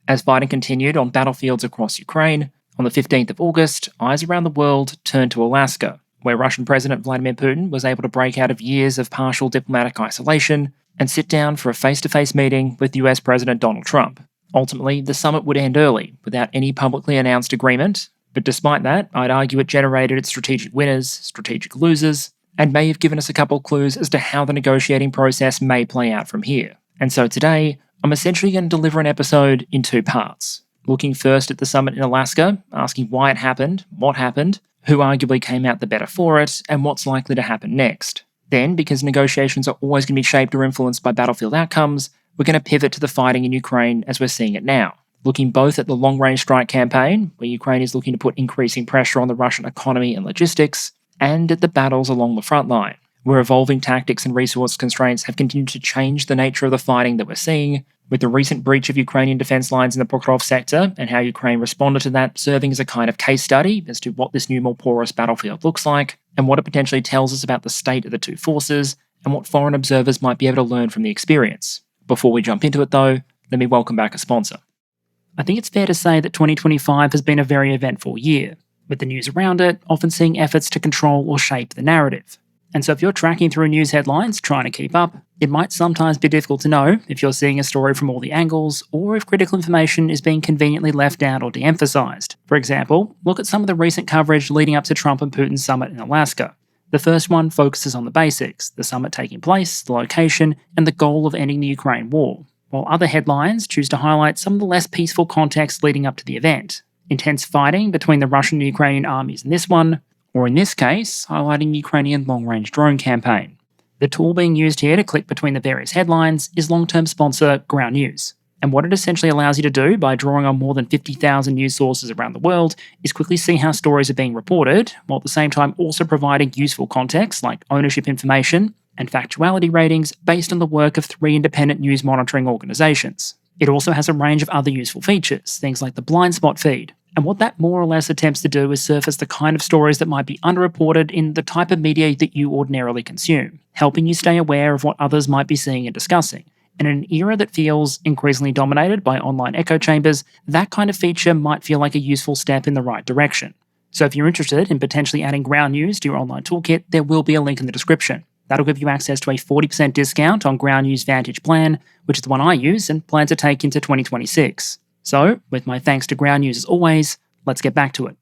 As fighting continued on battlefields across Ukraine, on the 15th of August, eyes around the world turned to Alaska, where Russian President Vladimir Putin was able to break out of years of partial diplomatic isolation and sit down for a face-to-face meeting with US President Donald Trump. Ultimately, the summit would end early, without any publicly announced agreement, but despite that, I'd argue it generated its strategic winners, strategic losers, and may have given us a couple clues as to how the negotiating process may play out from here. And so today, I'm essentially going to deliver an episode in two parts. Looking first at the summit in Alaska, asking why it happened, what happened, who arguably came out the better for it, and what's likely to happen next. Then, because negotiations are always going to be shaped or influenced by battlefield outcomes, we're going to pivot to the fighting in Ukraine as we're seeing it now, looking both at the long-range strike campaign, where Ukraine is looking to put increasing pressure on the Russian economy and logistics, and at the battles along the front line, where evolving tactics and resource constraints have continued to change the nature of the fighting that we're seeing, with the recent breach of Ukrainian defense lines in the Pokrovsk sector and how Ukraine responded to that serving as a kind of case study as to what this new, more porous battlefield looks like, and what it potentially tells us about the state of the two forces, and what foreign observers might be able to learn from the experience. Before we jump into it though, let me welcome back a sponsor. I think it's fair to say that 2025 has been a very eventful year, with the news around it often seeing efforts to control or shape the narrative. And so if you're tracking through news headlines trying to keep up, it might sometimes be difficult to know if you're seeing a story from all the angles, or if critical information is being conveniently left out or de-emphasized. For example, look at some of the recent coverage leading up to Trump and Putin's summit in Alaska. The first one focuses on the basics, the summit taking place, the location, and the goal of ending the Ukraine war, while other headlines choose to highlight some of the less peaceful context leading up to the event. Intense fighting between the Russian and Ukrainian armies in this one, or in this case, highlighting the Ukrainian long-range drone campaign. The tool being used here to click between the various headlines is long-term sponsor Ground News. And what it essentially allows you to do by drawing on more than 50,000 news sources around the world is quickly see how stories are being reported, while at the same time also providing useful context like ownership information and factuality ratings based on the work of 3 independent news monitoring organizations. It also has a range of other useful features, things like the blind spot feed. And what that more or less attempts to do is surface the kind of stories that might be underreported in the type of media that you ordinarily consume, helping you stay aware of what others might be seeing and discussing. And in an era that feels increasingly dominated by online echo chambers, that kind of feature might feel like a useful step in the right direction. So if you're interested in potentially adding Ground News to your online toolkit, there will be a link in the description. That'll give you access to a 40% discount on Ground News Vantage plan, which is the one I use and plan to take into 2026. So, with my thanks to Ground News as always, let's get back to it.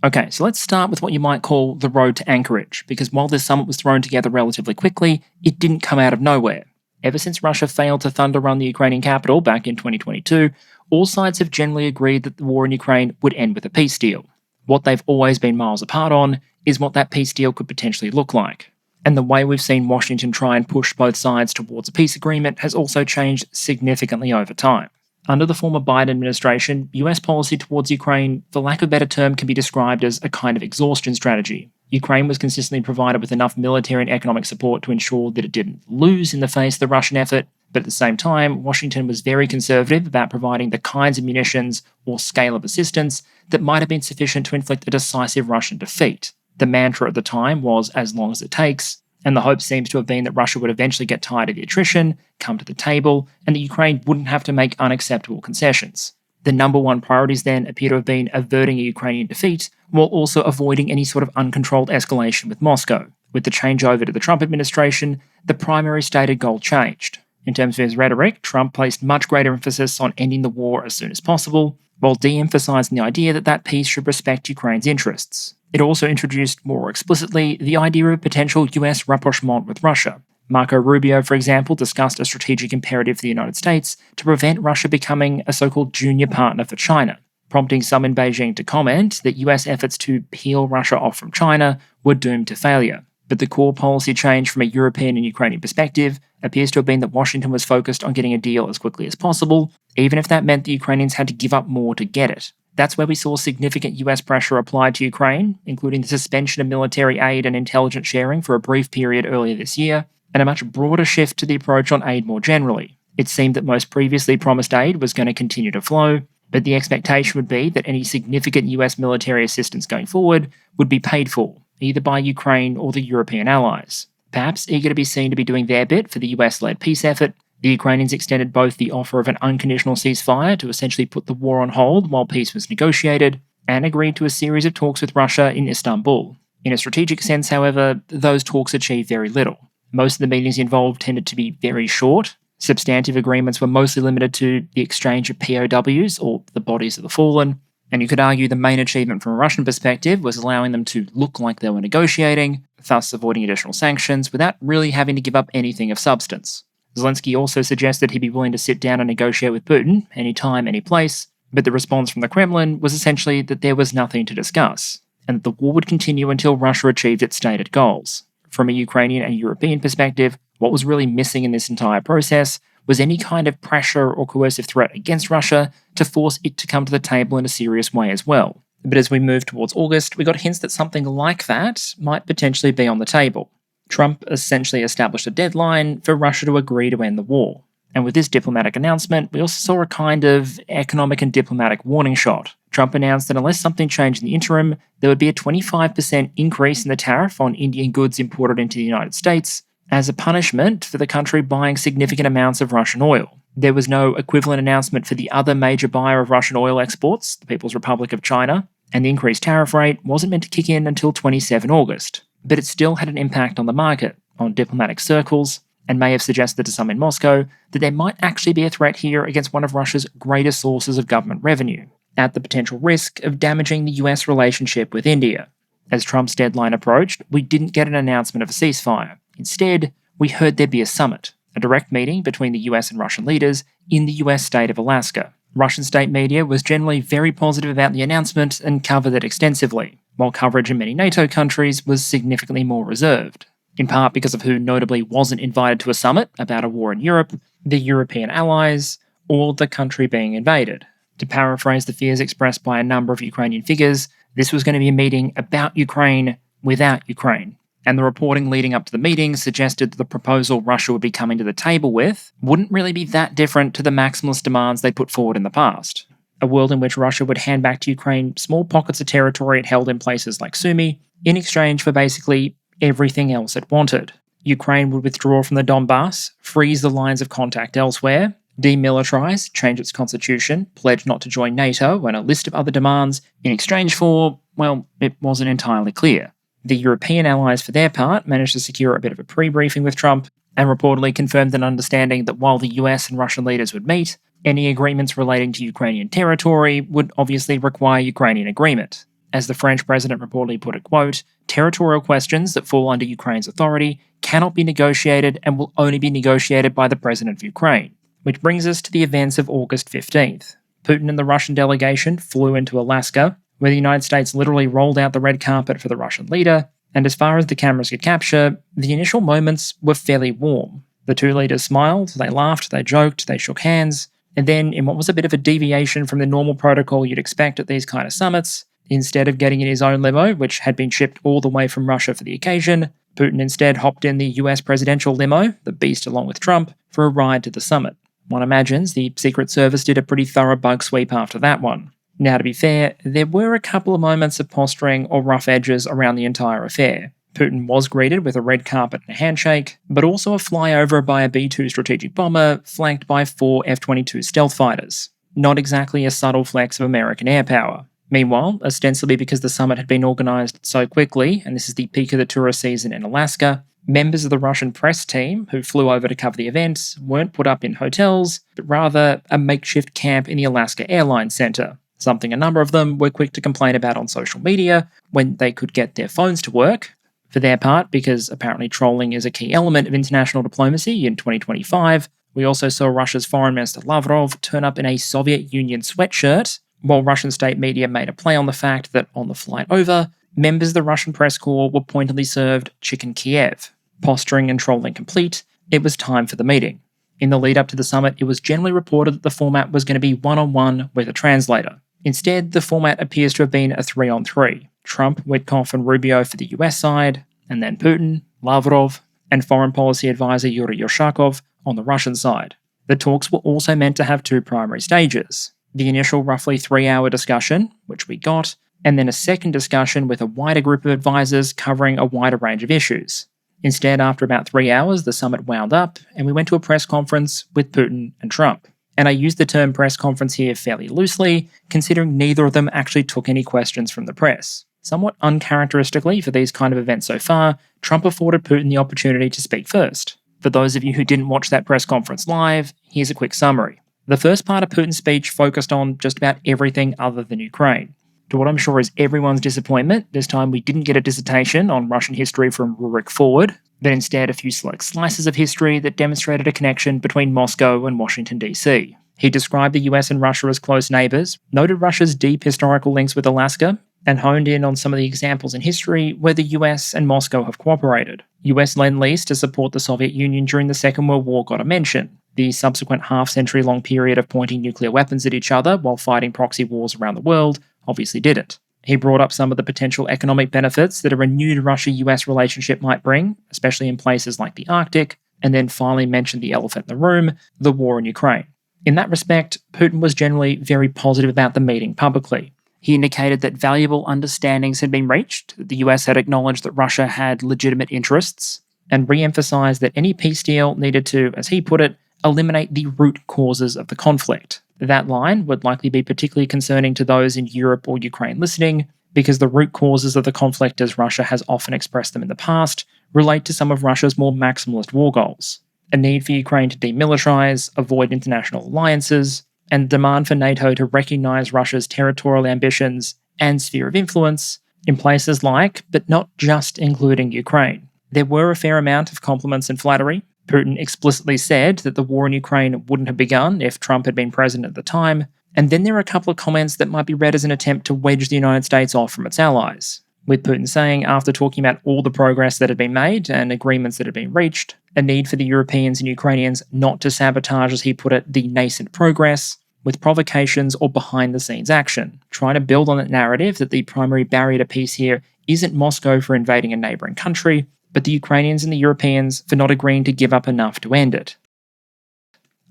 Okay, so let's start with what you might call the road to Anchorage, because while this summit was thrown together relatively quickly, it didn't come out of nowhere. Ever since Russia failed to thunder run the Ukrainian capital back in 2022, all sides have generally agreed that the war in Ukraine would end with a peace deal. What they've always been miles apart on is what that peace deal could potentially look like. And the way we've seen Washington try and push both sides towards a peace agreement has also changed significantly over time. Under the former Biden administration, US policy towards Ukraine, for lack of a better term, can be described as a kind of exhaustion strategy. Ukraine was consistently provided with enough military and economic support to ensure that it didn't lose in the face of the Russian effort, but at the same time, Washington was very conservative about providing the kinds of munitions or scale of assistance that might have been sufficient to inflict a decisive Russian defeat. The mantra at the time was as long as it takes, and the hope seems to have been that Russia would eventually get tired of the attrition, come to the table, and that Ukraine wouldn't have to make unacceptable concessions. The number one priorities then appear to have been averting a Ukrainian defeat, while also avoiding any sort of uncontrolled escalation with Moscow. With the changeover to the Trump administration, the primary stated goal changed. In terms of his rhetoric, Trump placed much greater emphasis on ending the war as soon as possible, while de-emphasizing the idea that that peace should respect Ukraine's interests. It also introduced more explicitly the idea of potential US rapprochement with Russia. Marco Rubio, for example, discussed a strategic imperative for the United States to prevent Russia becoming a so-called junior partner for China, prompting some in Beijing to comment that US efforts to peel Russia off from China were doomed to failure. But the core policy change from a European and Ukrainian perspective appears to have been that Washington was focused on getting a deal as quickly as possible, even if that meant the Ukrainians had to give up more to get it. That's where we saw significant US pressure applied to Ukraine, including the suspension of military aid and intelligence sharing for a brief period earlier this year, and a much broader shift to the approach on aid more generally. It seemed that most previously promised aid was going to continue to flow, but the expectation would be that any significant US military assistance going forward would be paid for, either by Ukraine or the European allies. Perhaps eager to be seen to be doing their bit for the US-led peace effort, The Ukrainians extended both the offer of an unconditional ceasefire to essentially put the war on hold while peace was negotiated, and agreed to a series of talks with Russia in Istanbul. In a strategic sense, however, those talks achieved very little. Most of the meetings involved tended to be very short. Substantive agreements were mostly limited to the exchange of POWs, or the bodies of the fallen, and you could argue the main achievement from a Russian perspective was allowing them to look like they were negotiating, thus avoiding additional sanctions without really having to give up anything of substance. Zelensky also suggested he'd be willing to sit down and negotiate with Putin, anytime, any place, but the response from the Kremlin was essentially that there was nothing to discuss, and that the war would continue until Russia achieved its stated goals. From a Ukrainian and European perspective, what was really missing in this entire process was any kind of pressure or coercive threat against Russia to force it to come to the table in a serious way as well. But as we moved towards August, we got hints that something like that might potentially be on the table. Trump essentially established a deadline for Russia to agree to end the war. And with this diplomatic announcement, we also saw a kind of economic and diplomatic warning shot. Trump announced that unless something changed in the interim, there would be a 25% increase in the tariff on Indian goods imported into the United States, as a punishment for the country buying significant amounts of Russian oil. There was no equivalent announcement for the other major buyer of Russian oil exports, the People's Republic of China, and the increased tariff rate wasn't meant to kick in until 27 August. But it still had an impact on the market, on diplomatic circles, and may have suggested to some in Moscow that there might actually be a threat here against one of Russia's greatest sources of government revenue, at the potential risk of damaging the US relationship with India. As Trump's deadline approached, we didn't get an announcement of a ceasefire. Instead, we heard there'd be a summit, a direct meeting between the US and Russian leaders in the US state of Alaska. Russian state media was generally very positive about the announcement and covered it extensively, while coverage in many NATO countries was significantly more reserved, in part because of who notably wasn't invited to a summit about a war in Europe, the European allies, or the country being invaded. To paraphrase the fears expressed by a number of Ukrainian figures, this was going to be a meeting about Ukraine without Ukraine. And the reporting leading up to the meeting suggested that the proposal Russia would be coming to the table with wouldn't really be that different to the maximalist demands they put forward in the past. A world in which Russia would hand back to Ukraine small pockets of territory it held in places like Sumy, in exchange for basically everything else it wanted. Ukraine would withdraw from the Donbass, freeze the lines of contact elsewhere, demilitarize, change its constitution, pledge not to join NATO, and a list of other demands in exchange for, well, it wasn't entirely clear. The European allies, for their part, managed to secure a bit of a pre-briefing with Trump and reportedly confirmed an understanding that while the US and Russian leaders would meet, any agreements relating to Ukrainian territory would obviously require Ukrainian agreement. As the French president reportedly put it, quote, "Territorial questions that fall under Ukraine's authority cannot be negotiated and will only be negotiated by the president of Ukraine." Which brings us to the events of August 15th. Putin and the Russian delegation flew into Alaska, where the United States literally rolled out the red carpet for the Russian leader, and as far as the cameras could capture, the initial moments were fairly warm. The two leaders smiled, they laughed, they joked, they shook hands, and then, in what was a bit of a deviation from the normal protocol you'd expect at these kind of summits, instead of getting in his own limo, which had been shipped all the way from Russia for the occasion, Putin instead hopped in the US presidential limo, the Beast along with Trump, for a ride to the summit. One imagines the Secret Service did a pretty thorough bug sweep after that one. Now, to be fair, there were a couple of moments of posturing or rough edges around the entire affair. Putin was greeted with a red carpet and a handshake, but also a flyover by a B-2 strategic bomber flanked by 4 F-22 stealth fighters. Not exactly a subtle flex of American air power. Meanwhile, ostensibly because the summit had been organised so quickly, and this is the peak of the tourist season in Alaska, members of the Russian press team who flew over to cover the event weren't put up in hotels, but rather a makeshift camp in the Alaska Airlines Center. Something a number of them were quick to complain about on social media when they could get their phones to work. For their part, because apparently trolling is a key element of international diplomacy in 2025, we also saw Russia's Foreign Minister Lavrov turn up in a Soviet Union sweatshirt, while Russian state media made a play on the fact that on the flight over, members of the Russian press corps were pointedly served chicken Kiev. Posturing and trolling complete, it was time for the meeting. In the lead up to the summit, it was generally reported that the format was going to be one-on-one with a translator. Instead, the format appears to have been a 3-on-3. Trump, Witkoff, and Rubio for the US side, and then Putin, Lavrov, and Foreign Policy Advisor Yuri Yushakov on the Russian side. The talks were also meant to have 2 primary stages. The initial roughly 3-hour discussion, which we got, and then a second discussion with a wider group of advisors covering a wider range of issues. Instead, after about 3 hours, the summit wound up, and we went to a press conference with Putin and Trump. And I use the term press conference here fairly loosely, considering neither of them actually took any questions from the press. Somewhat uncharacteristically for these kind of events so far, Trump afforded Putin the opportunity to speak first. For those of you who didn't watch that press conference live, here's a quick summary. The first part of Putin's speech focused on just about everything other than Ukraine. To what I'm sure is everyone's disappointment, this time we didn't get a dissertation on Russian history from Rurik forward, but instead a few select slices of history that demonstrated a connection between Moscow and Washington DC. He described the US and Russia as close neighbours, noted Russia's deep historical links with Alaska, and honed in on some of the examples in history where the US and Moscow have cooperated. US lend-lease to support the Soviet Union during the Second World War got a mention. The subsequent half-century-long period of pointing nuclear weapons at each other while fighting proxy wars around the world obviously didn't. He brought up some of the potential economic benefits that a renewed Russia-US relationship might bring, especially in places like the Arctic, and then finally mentioned the elephant in the room, the war in Ukraine. In that respect, Putin was generally very positive about the meeting publicly. He indicated that valuable understandings had been reached, that the US had acknowledged that Russia had legitimate interests, and re-emphasised that any peace deal needed to, as he put it, eliminate the root causes of the conflict. That line would likely be particularly concerning to those in Europe or Ukraine listening, because the root causes of the conflict, as Russia has often expressed them in the past, relate to some of Russia's more maximalist war goals. A need for Ukraine to demilitarize, avoid international alliances, and demand for NATO to recognise Russia's territorial ambitions and sphere of influence in places like, but not just including, Ukraine. There were a fair amount of compliments and flattery. Putin explicitly said that the war in Ukraine wouldn't have begun if Trump had been president at the time, and then there are a couple of comments that might be read as an attempt to wedge the United States off from its allies, with Putin saying, after talking about all the progress that had been made and agreements that had been reached, a need for the Europeans and Ukrainians not to sabotage, as he put it, the nascent progress with provocations or behind-the-scenes action, trying to build on that narrative that the primary barrier to peace here isn't Moscow for invading a neighbouring country, but the Ukrainians and the Europeans for not agreeing to give up enough to end it.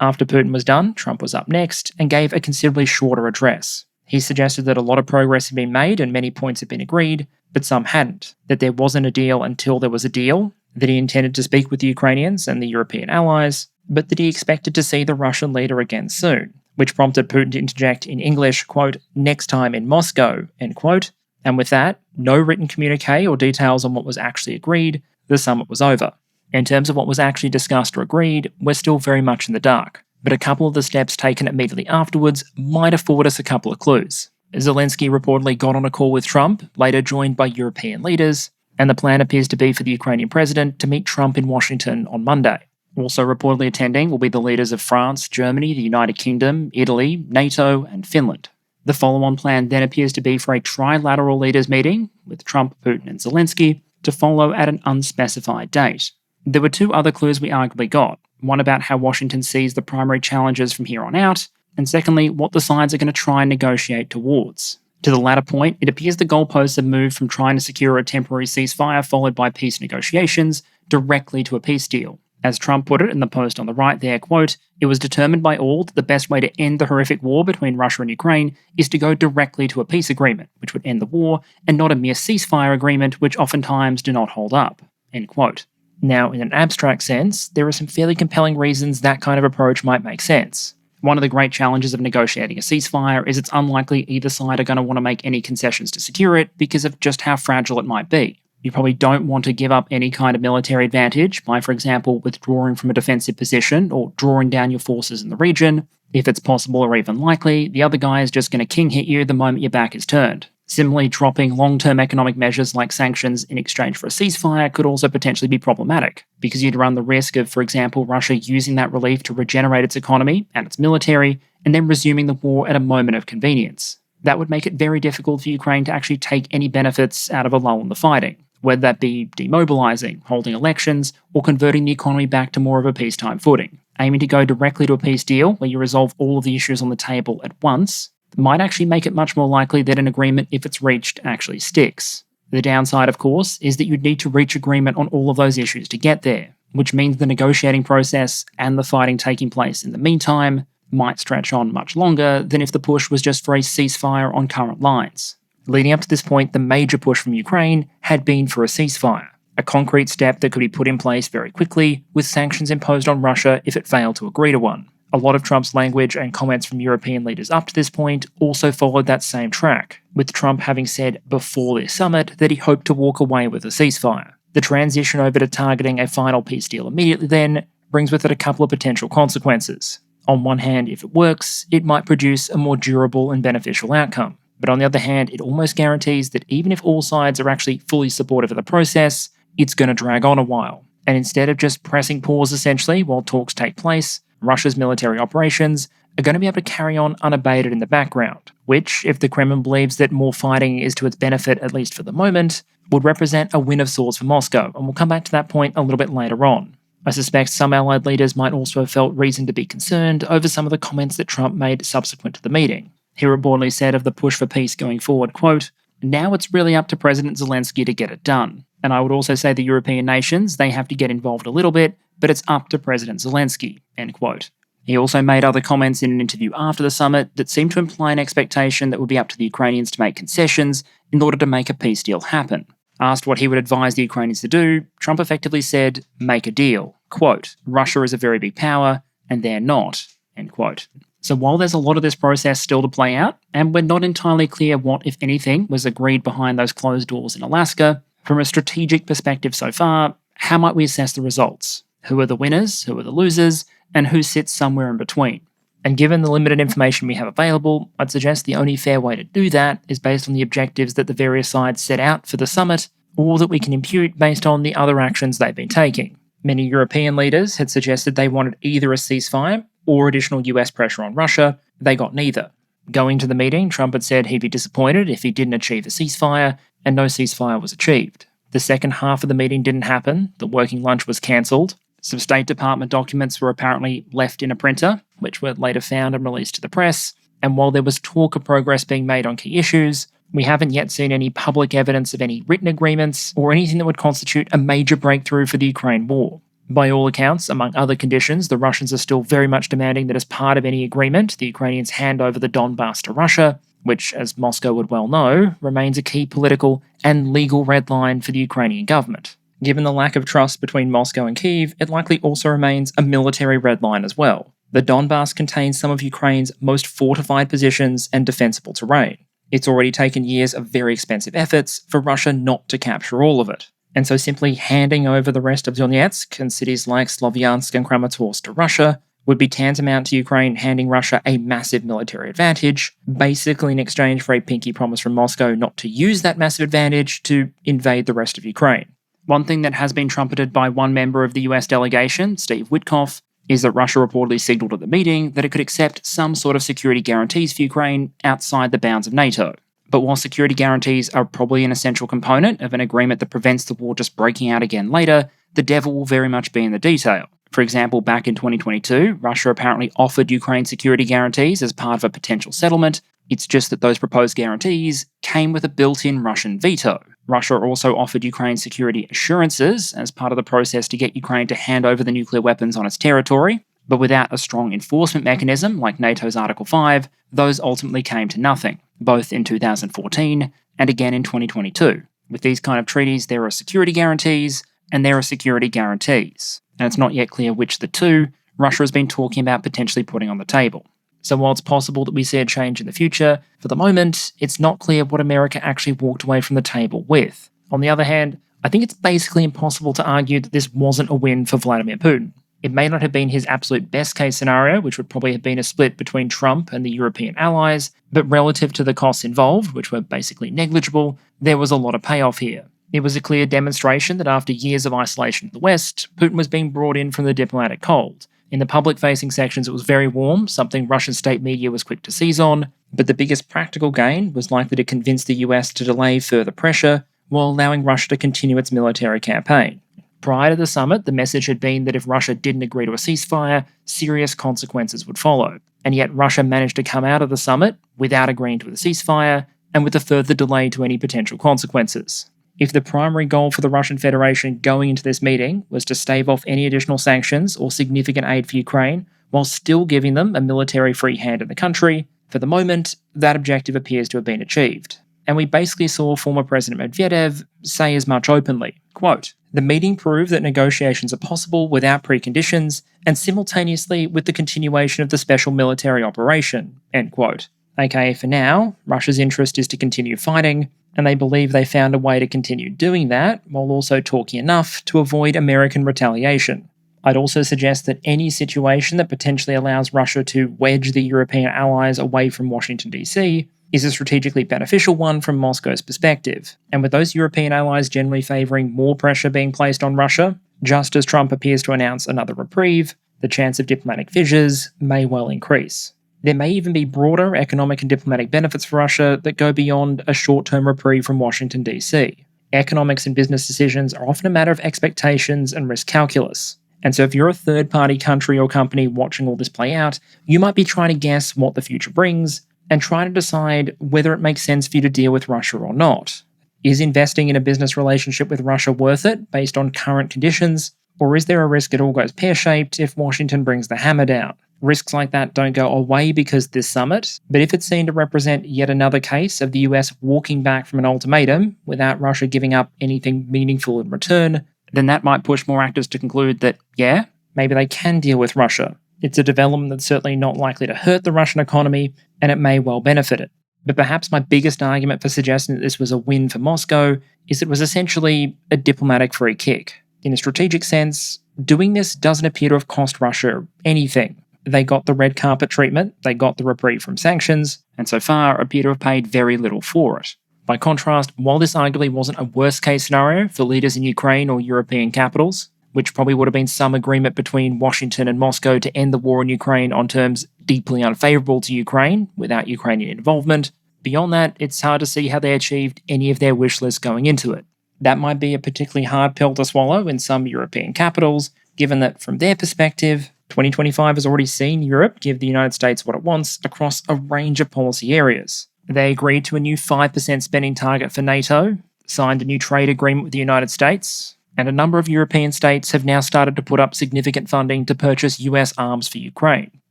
After Putin was done, Trump was up next and gave a considerably shorter address. He suggested that a lot of progress had been made and many points had been agreed, but some hadn't, that there wasn't a deal until there was a deal, that he intended to speak with the Ukrainians and the European allies, but that he expected to see the Russian leader again soon, which prompted Putin to interject in English, quote, "next time in Moscow," end quote, and with that, no written communique or details on what was actually agreed, the summit was over. In terms of what was actually discussed or agreed, we're still very much in the dark, but a couple of the steps taken immediately afterwards might afford us a couple of clues. Zelensky reportedly got on a call with Trump, later joined by European leaders, and the plan appears to be for the Ukrainian president to meet Trump in Washington on Monday. Also reportedly attending will be the leaders of France, Germany, the United Kingdom, Italy, NATO, and Finland. The follow-on plan then appears to be for a trilateral leaders meeting, with Trump, Putin, and Zelensky, to follow at an unspecified date. There were two other clues we arguably got, one about how Washington sees the primary challenges from here on out, and secondly, what the sides are going to try and negotiate towards. To the latter point, it appears the goalposts have moved from trying to secure a temporary ceasefire followed by peace negotiations directly to a peace deal. As Trump put it in the post on the right there, quote, "It was determined by all that the best way to end the horrific war between Russia and Ukraine is to go directly to a peace agreement, which would end the war, and not a mere ceasefire agreement, which oftentimes do not hold up," end quote. Now, in an abstract sense, there are some fairly compelling reasons that kind of approach might make sense. One of the great challenges of negotiating a ceasefire is it's unlikely either side are going to want to make any concessions to secure it because of just how fragile it might be. You probably don't want to give up any kind of military advantage by, for example, withdrawing from a defensive position or drawing down your forces in the region. If it's possible or even likely, the other guy is just going to king hit you the moment your back is turned. Similarly, dropping long-term economic measures like sanctions in exchange for a ceasefire could also potentially be problematic, because you'd run the risk of, for example, Russia using that relief to regenerate its economy and its military, and then resuming the war at a moment of convenience. That would make it very difficult for Ukraine to actually take any benefits out of a lull in the fighting, whether that be demobilizing, holding elections, or converting the economy back to more of a peacetime footing. Aiming to go directly to a peace deal where you resolve all of the issues on the table at once might actually make it much more likely that an agreement, if it's reached, actually sticks. The downside, of course, is that you'd need to reach agreement on all of those issues to get there, which means the negotiating process and the fighting taking place in the meantime might stretch on much longer than if the push was just for a ceasefire on current lines. Leading up to this point, the major push from Ukraine had been for a ceasefire. a concrete step that could be put in place very quickly, with sanctions imposed on Russia if it failed to agree to one. A lot of Trump's language and comments from European leaders up to this point also followed that same track, with Trump having said before this summit that he hoped to walk away with a ceasefire. The transition over to targeting a final peace deal immediately then brings with it a couple of potential consequences. On one hand, if it works, it might produce a more durable and beneficial outcome. But on the other hand, it almost guarantees that even if all sides are actually fully supportive of the process, it's going to drag on a while. And instead of just pressing pause essentially while talks take place, Russia's military operations are going to be able to carry on unabated in the background, which, if the Kremlin believes that more fighting is to its benefit, at least for the moment, would represent a win of sorts for Moscow, and we'll come back to that point a little bit later on. I suspect some Allied leaders might also have felt reason to be concerned over some of the comments that Trump made subsequent to the meeting. He reportedly said of the push for peace going forward, quote, "Now it's really up to President Zelensky to get it done. And I would also say the European nations, they have to get involved a little bit, but it's up to President Zelensky," end quote. He also made other comments in an interview after the summit that seemed to imply an expectation that it would be up to the Ukrainians to make concessions in order to make a peace deal happen. Asked what he would advise the Ukrainians to do, Trump effectively said, "Make a deal." Quote, "Russia is a very big power, and they're not," end quote. So while there's a lot of this process still to play out, and we're not entirely clear what, if anything, was agreed behind those closed doors in Alaska, from a strategic perspective so far, how might we assess the results? Who are the winners, who are the losers, and who sits somewhere in between? And given the limited information we have available, I'd suggest the only fair way to do that is based on the objectives that the various sides set out for the summit, or that we can impute based on the other actions they've been taking. Many European leaders had suggested they wanted either a ceasefire or additional US pressure on Russia. They got neither. Going to the meeting, Trump had said he'd be disappointed if he didn't achieve a ceasefire, and no ceasefire was achieved. The second half of the meeting didn't happen, the working lunch was cancelled. Some State Department documents were apparently left in a printer, which were later found and released to the press, and while there was talk of progress being made on key issues, we haven't yet seen any public evidence of any written agreements or anything that would constitute a major breakthrough for the Ukraine war. By all accounts, among other conditions, the Russians are still very much demanding that as part of any agreement, the Ukrainians hand over the Donbass to Russia, which, as Moscow would well know, remains a key political and legal red line for the Ukrainian government. Given the lack of trust between Moscow and Kyiv, it likely also remains a military red line as well. The Donbass contains some of Ukraine's most fortified positions and defensible terrain. It's already taken years of very expensive efforts for Russia not to capture all of it. And so simply handing over the rest of Donetsk and cities like Slovyansk and Kramatorsk to Russia would be tantamount to Ukraine handing Russia a massive military advantage, basically in exchange for a pinky promise from Moscow not to use that massive advantage to invade the rest of Ukraine. One thing that has been trumpeted by one member of the US delegation, Steve Witkoff, is that Russia reportedly signaled at the meeting that it could accept some sort of security guarantees for Ukraine outside the bounds of NATO. But while security guarantees are probably an essential component of an agreement that prevents the war just breaking out again later, the devil will very much be in the detail. For example, back in 2022, Russia apparently offered Ukraine security guarantees as part of a potential settlement. It's just that those proposed guarantees came with a built-in Russian veto. Russia also offered Ukraine security assurances as part of the process to get Ukraine to hand over the nuclear weapons on its territory, but without a strong enforcement mechanism like NATO's Article 5, those ultimately came to nothing, both in 2014 and again in 2022. With these kind of treaties, there are security guarantees and there are security guarantees, and it's not yet clear which of the two Russia has been talking about potentially putting on the table. So while it's possible that we see a change in the future, for the moment, it's not clear what America actually walked away from the table with. On the other hand, I think it's basically impossible to argue that this wasn't a win for Vladimir Putin. It may not have been his absolute best-case scenario, which would probably have been a split between Trump and the European allies, but relative to the costs involved, which were basically negligible, there was a lot of payoff here. It was a clear demonstration that after years of isolation of the West, Putin was being brought in from the diplomatic cold. In the public-facing sections, it was very warm, something Russian state media was quick to seize on, but the biggest practical gain was likely to convince the US to delay further pressure while allowing Russia to continue its military campaign. Prior to the summit, the message had been that if Russia didn't agree to a ceasefire, serious consequences would follow. And yet Russia managed to come out of the summit without agreeing to a ceasefire and with a further delay to any potential consequences. If the primary goal for the Russian Federation going into this meeting was to stave off any additional sanctions or significant aid for Ukraine, while still giving them a military free hand in the country, for the moment, that objective appears to have been achieved. And we basically saw former President Medvedev say as much openly. Quote, The meeting proved that negotiations are possible without preconditions and simultaneously with the continuation of the special military operation, end quote. AKA for now, Russia's interest is to continue fighting, and they believe they found a way to continue doing that while also talking enough to avoid American retaliation. I'd also suggest that any situation that potentially allows Russia to wedge the European allies away from Washington, D.C., is a strategically beneficial one from Moscow's perspective. And with those European allies generally favouring more pressure being placed on Russia, just as Trump appears to announce another reprieve, the chance of diplomatic fissures may well increase. There may even be broader economic and diplomatic benefits for Russia that go beyond a short-term reprieve from Washington, D.C. Economics and business decisions are often a matter of expectations and risk calculus. And so if you're a third-party country or company watching all this play out, you might be trying to guess what the future brings and trying to decide whether it makes sense for you to deal with Russia or not. Is investing in a business relationship with Russia worth it based on current conditions? Or is there a risk it all goes pear-shaped if Washington brings the hammer down? Risks like that don't go away because this summit, but if it's seen to represent yet another case of the US walking back from an ultimatum without Russia giving up anything meaningful in return, then that might push more actors to conclude that, yeah, maybe they can deal with Russia. It's a development that's certainly not likely to hurt the Russian economy, and it may well benefit it. But perhaps my biggest argument for suggesting that this was a win for Moscow is it was essentially a diplomatic free kick. In a strategic sense, doing this doesn't appear to have cost Russia anything. They got the red carpet treatment, they got the reprieve from sanctions, and so far appear to have paid very little for it. By contrast, while this arguably wasn't a worst-case scenario for leaders in Ukraine or European capitals, which probably would have been some agreement between Washington and Moscow to end the war in Ukraine on terms deeply unfavourable to Ukraine without Ukrainian involvement, beyond that, it's hard to see how they achieved any of their wish lists going into it. That might be a particularly hard pill to swallow in some European capitals, given that from their perspective, 2025 has already seen Europe give the United States what it wants across a range of policy areas. They agreed to a new 5% spending target for NATO, signed a new trade agreement with the United States, and a number of European states have now started to put up significant funding to purchase US arms for Ukraine.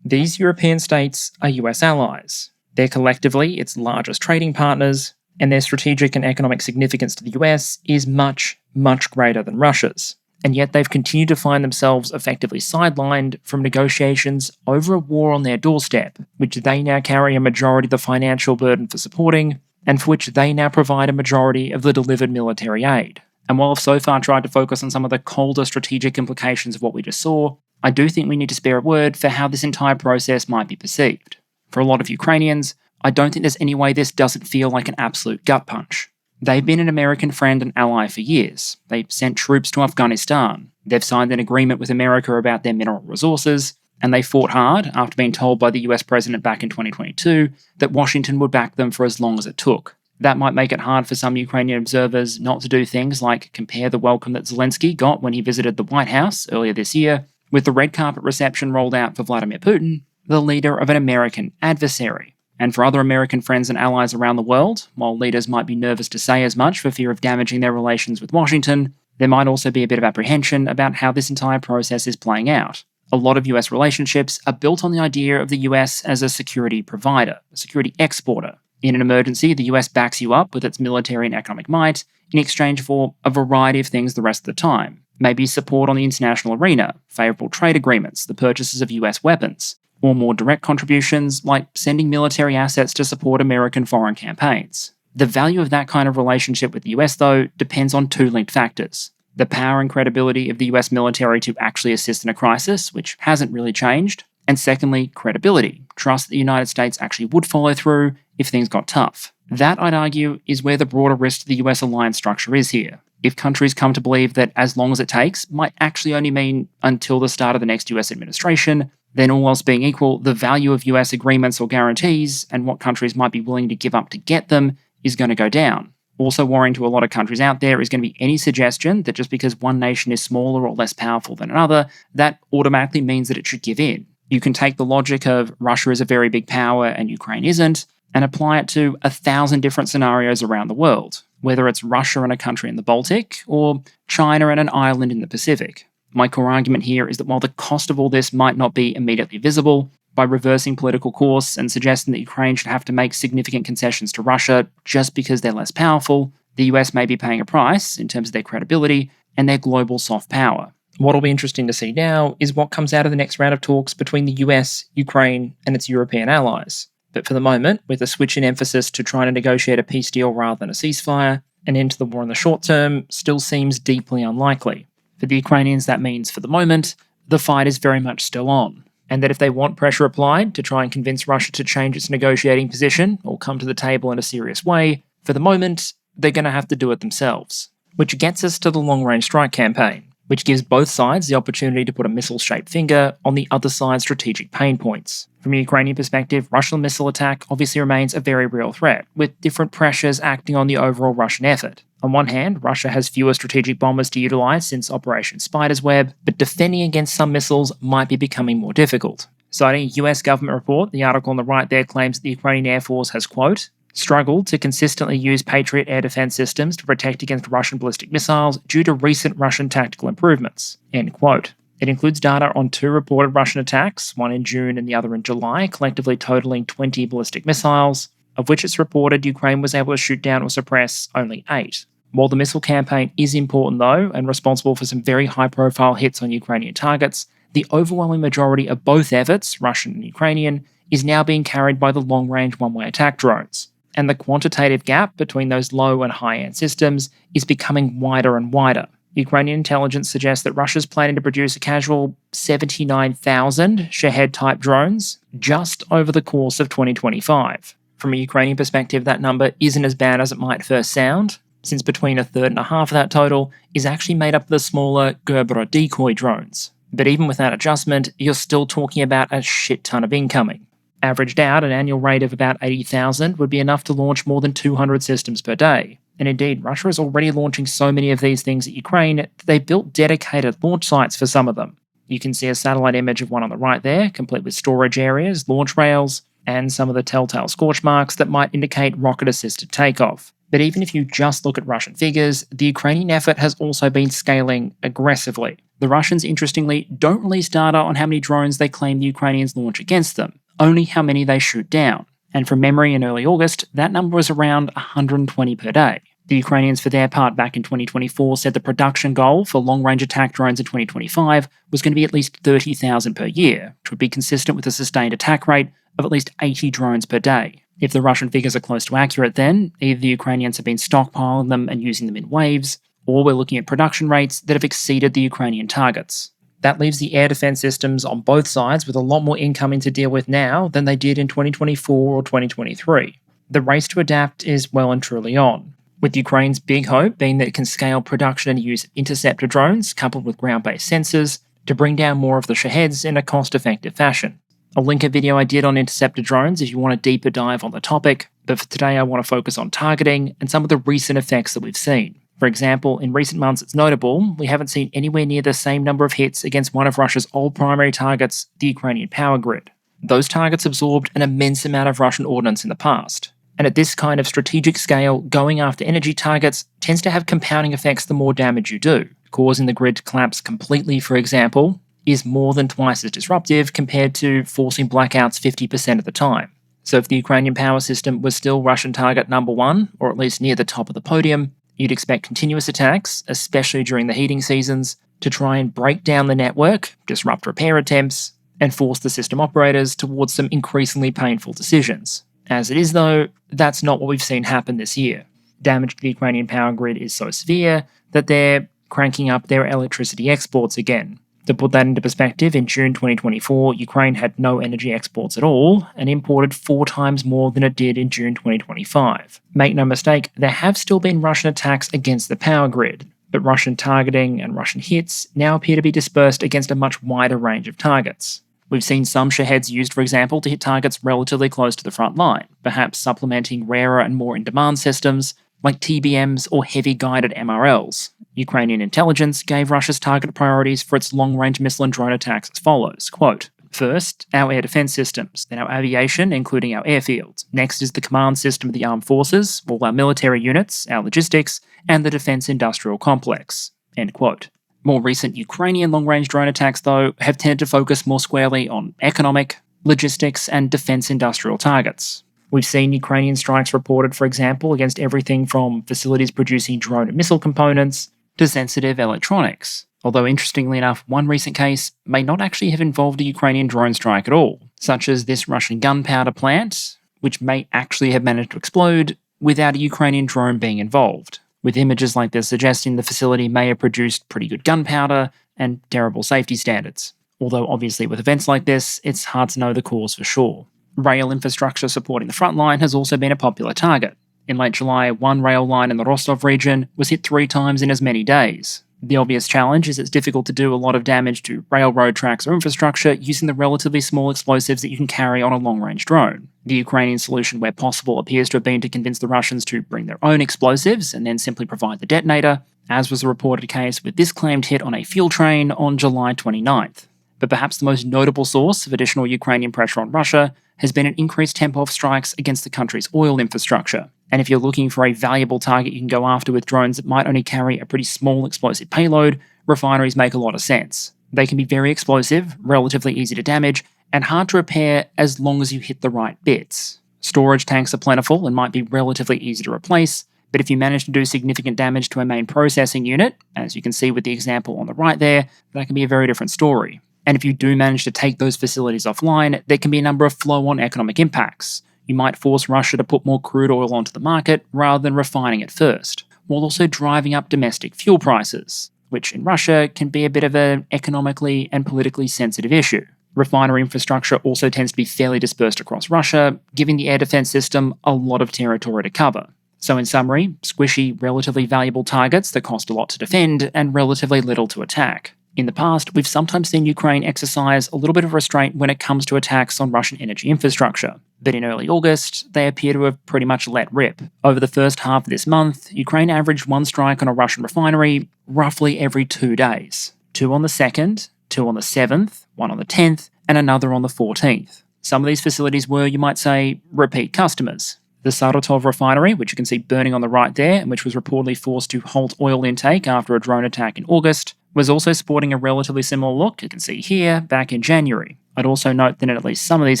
These European states are US allies. They're collectively its largest trading partners, and their strategic and economic significance to the US is much, much greater than Russia's. And yet they've continued to find themselves effectively sidelined from negotiations over a war on their doorstep, which they now carry a majority of the financial burden for supporting, and for which they now provide a majority of the delivered military aid. And while I've so far tried to focus on some of the colder strategic implications of what we just saw, I do think we need to spare a word for how this entire process might be perceived. For a lot of Ukrainians, I don't think there's any way this doesn't feel like an absolute gut punch. They've been an American friend and ally for years. They've sent troops to Afghanistan. They've signed an agreement with America about their mineral resources, and they fought hard after being told by the US president back in 2022 that Washington would back them for as long as it took. That might make it hard for some Ukrainian observers not to do things like compare the welcome that Zelensky got when he visited the White House earlier this year with the red carpet reception rolled out for Vladimir Putin, the leader of an American adversary. And for other American friends and allies around the world, while leaders might be nervous to say as much for fear of damaging their relations with Washington, there might also be a bit of apprehension about how this entire process is playing out. A lot of US relationships are built on the idea of the US as a security provider, a security exporter. In an emergency, the US backs you up with its military and economic might in exchange for a variety of things the rest of the time. Maybe support on the international arena, favourable trade agreements, the purchases of US weapons, or more direct contributions like sending military assets to support American foreign campaigns. The value of that kind of relationship with the US, though, depends on two linked factors. The power and credibility of the US military to actually assist in a crisis, which hasn't really changed, and secondly, credibility, trust that the United States actually would follow through if things got tough. That, I'd argue, is where the broader risk to the US alliance structure is here. If countries come to believe that as long as it takes might actually only mean until the start of the next US administration, then all else being equal, the value of US agreements or guarantees and what countries might be willing to give up to get them is going to go down. Also worrying to a lot of countries out there is going to be any suggestion that just because one nation is smaller or less powerful than another, that automatically means that it should give in. You can take the logic of Russia is a very big power and Ukraine isn't, and apply it to 1,000 different scenarios around the world, whether it's Russia and a country in the Baltic or China and an island in the Pacific. My core argument here is that while the cost of all this might not be immediately visible, by reversing political course and suggesting that Ukraine should have to make significant concessions to Russia just because they're less powerful, the US may be paying a price, in terms of their credibility, and their global soft power. What'll be interesting to see now is what comes out of the next round of talks between the US, Ukraine, and its European allies. But for the moment, with a switch in emphasis to trying to negotiate a peace deal rather than a ceasefire, an end to the war in the short term still seems deeply unlikely. For the Ukrainians, that means, for the moment, the fight is very much still on, and that if they want pressure applied to try and convince Russia to change its negotiating position or come to the table in a serious way, for the moment, they're going to have to do it themselves. Which gets us to the long-range strike campaign, which gives both sides the opportunity to put a missile-shaped finger on the other side's strategic pain points. From a Ukrainian perspective, Russian missile attack obviously remains a very real threat, with different pressures acting on the overall Russian effort. On one hand, Russia has fewer strategic bombers to utilise since Operation Spider's Web, but defending against some missiles might be becoming more difficult. Citing a US government report, the article on the right there claims that the Ukrainian Air Force has, quote, struggled to consistently use Patriot air defense systems to protect against Russian ballistic missiles due to recent Russian tactical improvements, end quote. It includes data on 2 reported Russian attacks, one in June and the other in July, collectively totaling 20 ballistic missiles, of which it's reported Ukraine was able to shoot down or suppress only 8. While the missile campaign is important though, and responsible for some very high-profile hits on Ukrainian targets, the overwhelming majority of both efforts, Russian and Ukrainian, is now being carried by the long-range one-way attack drones. And the quantitative gap between those low and high-end systems is becoming wider and wider. Ukrainian intelligence suggests that Russia's planning to produce a casual 79,000 Shahed-type drones just over the course of 2025. From a Ukrainian perspective, that number isn't as bad as it might first sound, since between a third and a half of that total is actually made up of the smaller Gerber decoy drones. But even with that adjustment, you're still talking about a shit ton of incoming. Averaged out, an annual rate of about 80,000 would be enough to launch more than 200 systems per day. And indeed, Russia is already launching so many of these things at Ukraine that they've built dedicated launch sites for some of them. You can see a satellite image of one on the right there, complete with storage areas, launch rails, and some of the telltale scorch marks that might indicate rocket-assisted takeoff. But even if you just look at Russian figures, the Ukrainian effort has also been scaling aggressively. The Russians, interestingly, don't release data on how many drones they claim the Ukrainians launch against them, only how many they shoot down. And from memory in early August, that number was around 120 per day. The Ukrainians, for their part, back in 2024, said the production goal for long-range attack drones in 2025 was going to be at least 30,000 per year, which would be consistent with a sustained attack rate of at least 80 drones per day. If the Russian figures are close to accurate then, either the Ukrainians have been stockpiling them and using them in waves, or we're looking at production rates that have exceeded the Ukrainian targets. That leaves the air defense systems on both sides with a lot more incoming to deal with now than they did in 2024 or 2023. The race to adapt is well and truly on, with Ukraine's big hope being that it can scale production and use of interceptor drones coupled with ground-based sensors to bring down more of the Shaheds in a cost-effective fashion. I'll link a video I did on interceptor drones if you want a deeper dive on the topic, but for today I want to focus on targeting and some of the recent effects that we've seen. For example, in recent months it's notable we haven't seen anywhere near the same number of hits against one of Russia's old primary targets, the Ukrainian power grid. Those targets absorbed an immense amount of Russian ordnance in the past. And at this kind of strategic scale, going after energy targets tends to have compounding effects the more damage you do. Causing the grid to collapse completely, for example, is more than twice as disruptive compared to forcing blackouts 50% of the time. So if the Ukrainian power system was still Russian target number 1, or at least near the top of the podium, you'd expect continuous attacks, especially during the heating seasons, to try and break down the network, disrupt repair attempts, and force the system operators towards some increasingly painful decisions. As it is though, that's not what we've seen happen this year. Damage to the Ukrainian power grid is so severe that they're cranking up their electricity exports again. To put that into perspective, in June 2024, Ukraine had no energy exports at all and imported 4 times more than it did in June 2025. Make no mistake, there have still been Russian attacks against the power grid, but Russian targeting and Russian hits now appear to be dispersed against a much wider range of targets. We've seen some Shaheds used, for example, to hit targets relatively close to the front line, perhaps supplementing rarer and more in-demand systems like TBMs or heavy guided MRLs. Ukrainian intelligence gave Russia's target priorities for its long-range missile and drone attacks as follows, quote, first, our air defense systems, then our aviation, including our airfields. Next is the command system of the armed forces, all our military units, our logistics, and the defense industrial complex, end quote. More recent Ukrainian long-range drone attacks, though, have tended to focus more squarely on economic, logistics, and defense industrial targets. We've seen Ukrainian strikes reported, for example, against everything from facilities producing drone and missile components, to sensitive electronics. Although interestingly enough, one recent case may not actually have involved a Ukrainian drone strike at all, such as this Russian gunpowder plant, which may actually have managed to explode without a Ukrainian drone being involved, with images like this suggesting the facility may have produced pretty good gunpowder and terrible safety standards. Although obviously with events like this, it's hard to know the cause for sure. Rail infrastructure supporting the front line has also been a popular target. In late July, one rail line in the Rostov region was hit 3 times in as many days. The obvious challenge is it's difficult to do a lot of damage to railroad tracks or infrastructure using the relatively small explosives that you can carry on a long-range drone. The Ukrainian solution where possible appears to have been to convince the Russians to bring their own explosives and then simply provide the detonator, as was the reported case with this claimed hit on a fuel train on July 29th. But perhaps the most notable source of additional Ukrainian pressure on Russia has been an increased tempo of strikes against the country's oil infrastructure. And if you're looking for a valuable target you can go after with drones that might only carry a pretty small explosive payload, refineries make a lot of sense. They can be very explosive, relatively easy to damage, and hard to repair as long as you hit the right bits. Storage tanks are plentiful and might be relatively easy to replace, but if you manage to do significant damage to a main processing unit, as you can see with the example on the right there, that can be a very different story. And if you do manage to take those facilities offline, there can be a number of flow-on economic impacts. You might force Russia to put more crude oil onto the market rather than refining it first, while also driving up domestic fuel prices, which in Russia can be a bit of an economically and politically sensitive issue. Refinery infrastructure also tends to be fairly dispersed across Russia, giving the air defense system a lot of territory to cover. So in summary, squishy, relatively valuable targets that cost a lot to defend and relatively little to attack. In the past, we've sometimes seen Ukraine exercise a little bit of restraint when it comes to attacks on Russian energy infrastructure, but in early August, they appear to have pretty much let rip. Over the first half of this month, Ukraine averaged 1 strike on a Russian refinery roughly every 2 days. 2 on the 2nd, 2 on the 7th, 1 on the 10th, and another on the 14th. Some of these facilities were, you might say, repeat customers. The Saratov refinery, which you can see burning on the right there, and which was reportedly forced to halt oil intake after a drone attack in August, was also sporting a relatively similar look, you can see here, back in January. I'd also note that in at least some of these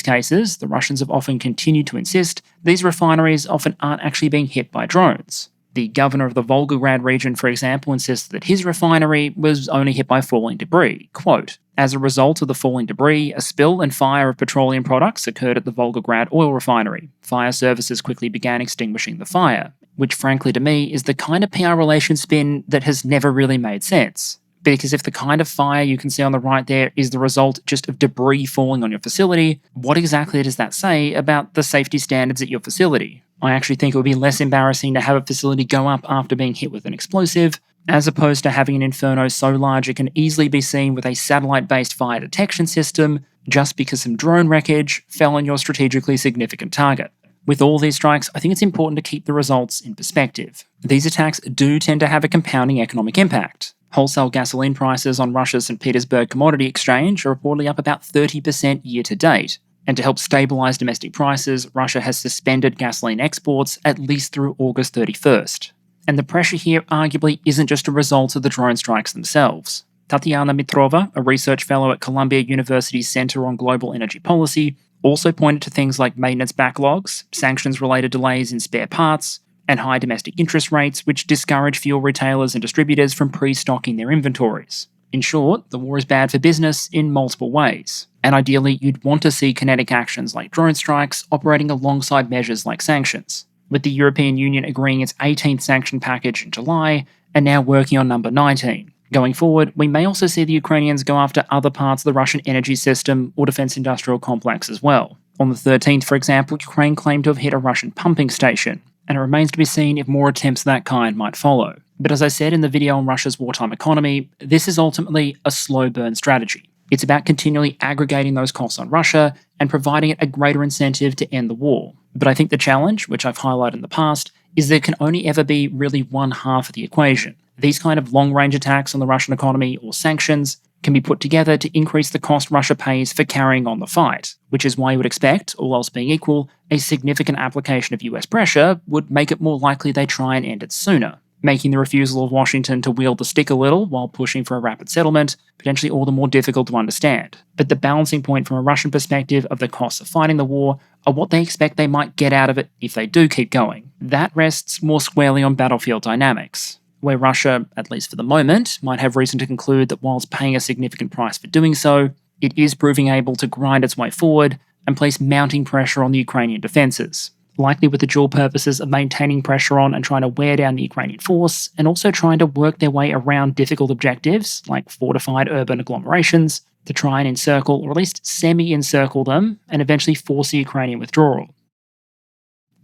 cases, the Russians have often continued to insist these refineries often aren't actually being hit by drones. The governor of the Volgograd region, for example, insists that his refinery was only hit by falling debris. Quote, "As a result of the falling debris, a spill and fire of petroleum products occurred at the Volgograd oil refinery. Fire services quickly began extinguishing the fire," which frankly to me is the kind of PR relation spin that has never really made sense. Because if the kind of fire you can see on the right there is the result just of debris falling on your facility, what exactly does that say about the safety standards at your facility? I actually think it would be less embarrassing to have a facility go up after being hit with an explosive, as opposed to having an inferno so large it can easily be seen with a satellite-based fire detection system just because some drone wreckage fell on your strategically significant target. With all these strikes, I think it's important to keep the results in perspective. These attacks do tend to have a compounding economic impact. Wholesale gasoline prices on Russia's St. Petersburg Commodity Exchange are reportedly up about 30% year to date. And to help stabilise domestic prices, Russia has suspended gasoline exports at least through August 31st. And the pressure here arguably isn't just a result of the drone strikes themselves. Tatiana Mitrova, a research fellow at Columbia University's Center on Global Energy Policy, also pointed to things like maintenance backlogs, sanctions-related delays in spare parts, and high domestic interest rates, which discourage fuel retailers and distributors from pre-stocking their inventories. In short, the war is bad for business in multiple ways, and ideally you'd want to see kinetic actions like drone strikes operating alongside measures like sanctions, with the European Union agreeing its 18th sanction package in July and now working on number 19. Going forward, we may also see the Ukrainians go after other parts of the Russian energy system or defense industrial complex as well. On the 13th, for example, Ukraine claimed to have hit a Russian pumping station, and it remains to be seen if more attempts of that kind might follow. But as I said in the video on Russia's wartime economy, this is ultimately a slow burn strategy. It's about continually aggregating those costs on Russia and providing it a greater incentive to end the war. But I think the challenge, which I've highlighted in the past, is there can only ever be really one half of the equation. These kind of long-range attacks on the Russian economy or sanctions can be put together to increase the cost Russia pays for carrying on the fight, which is why you would expect, all else being equal, a significant application of US pressure would make it more likely they try and end it sooner, making the refusal of Washington to wield the stick a little while pushing for a rapid settlement potentially all the more difficult to understand. But the balancing point from a Russian perspective of the costs of fighting the war are what they expect they might get out of it if they do keep going. That rests more squarely on battlefield dynamics. where Russia, at least for the moment, might have reason to conclude that whilst paying a significant price for doing so, it is proving able to grind its way forward and place mounting pressure on the Ukrainian defences, likely with the dual purposes of maintaining pressure on and trying to wear down the Ukrainian force, and also trying to work their way around difficult objectives, like fortified urban agglomerations, to try and encircle, or at least semi-encircle them, and eventually force the Ukrainian withdrawal.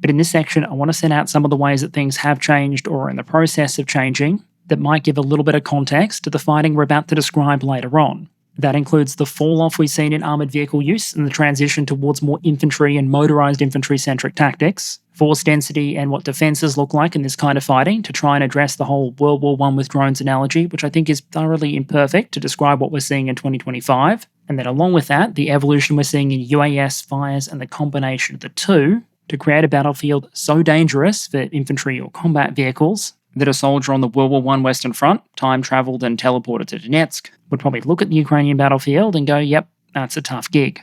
But in this section, I want to set out some of the ways that things have changed or are in the process of changing that might give a little bit of context to the fighting we're about to describe later on. That includes the fall-off we've seen in armoured vehicle use and the transition towards more infantry and motorised infantry-centric tactics, force density and what defences look like in this kind of fighting to try and address the whole World War I with drones analogy, which I think is thoroughly imperfect to describe what we're seeing in 2025. And then along with that, the evolution we're seeing in UAS fires and the combination of the two to create a battlefield so dangerous for infantry or combat vehicles that a soldier on the World War I Western Front, time-travelled and teleported to Donetsk, would probably look at the Ukrainian battlefield and go, yep, that's a tough gig.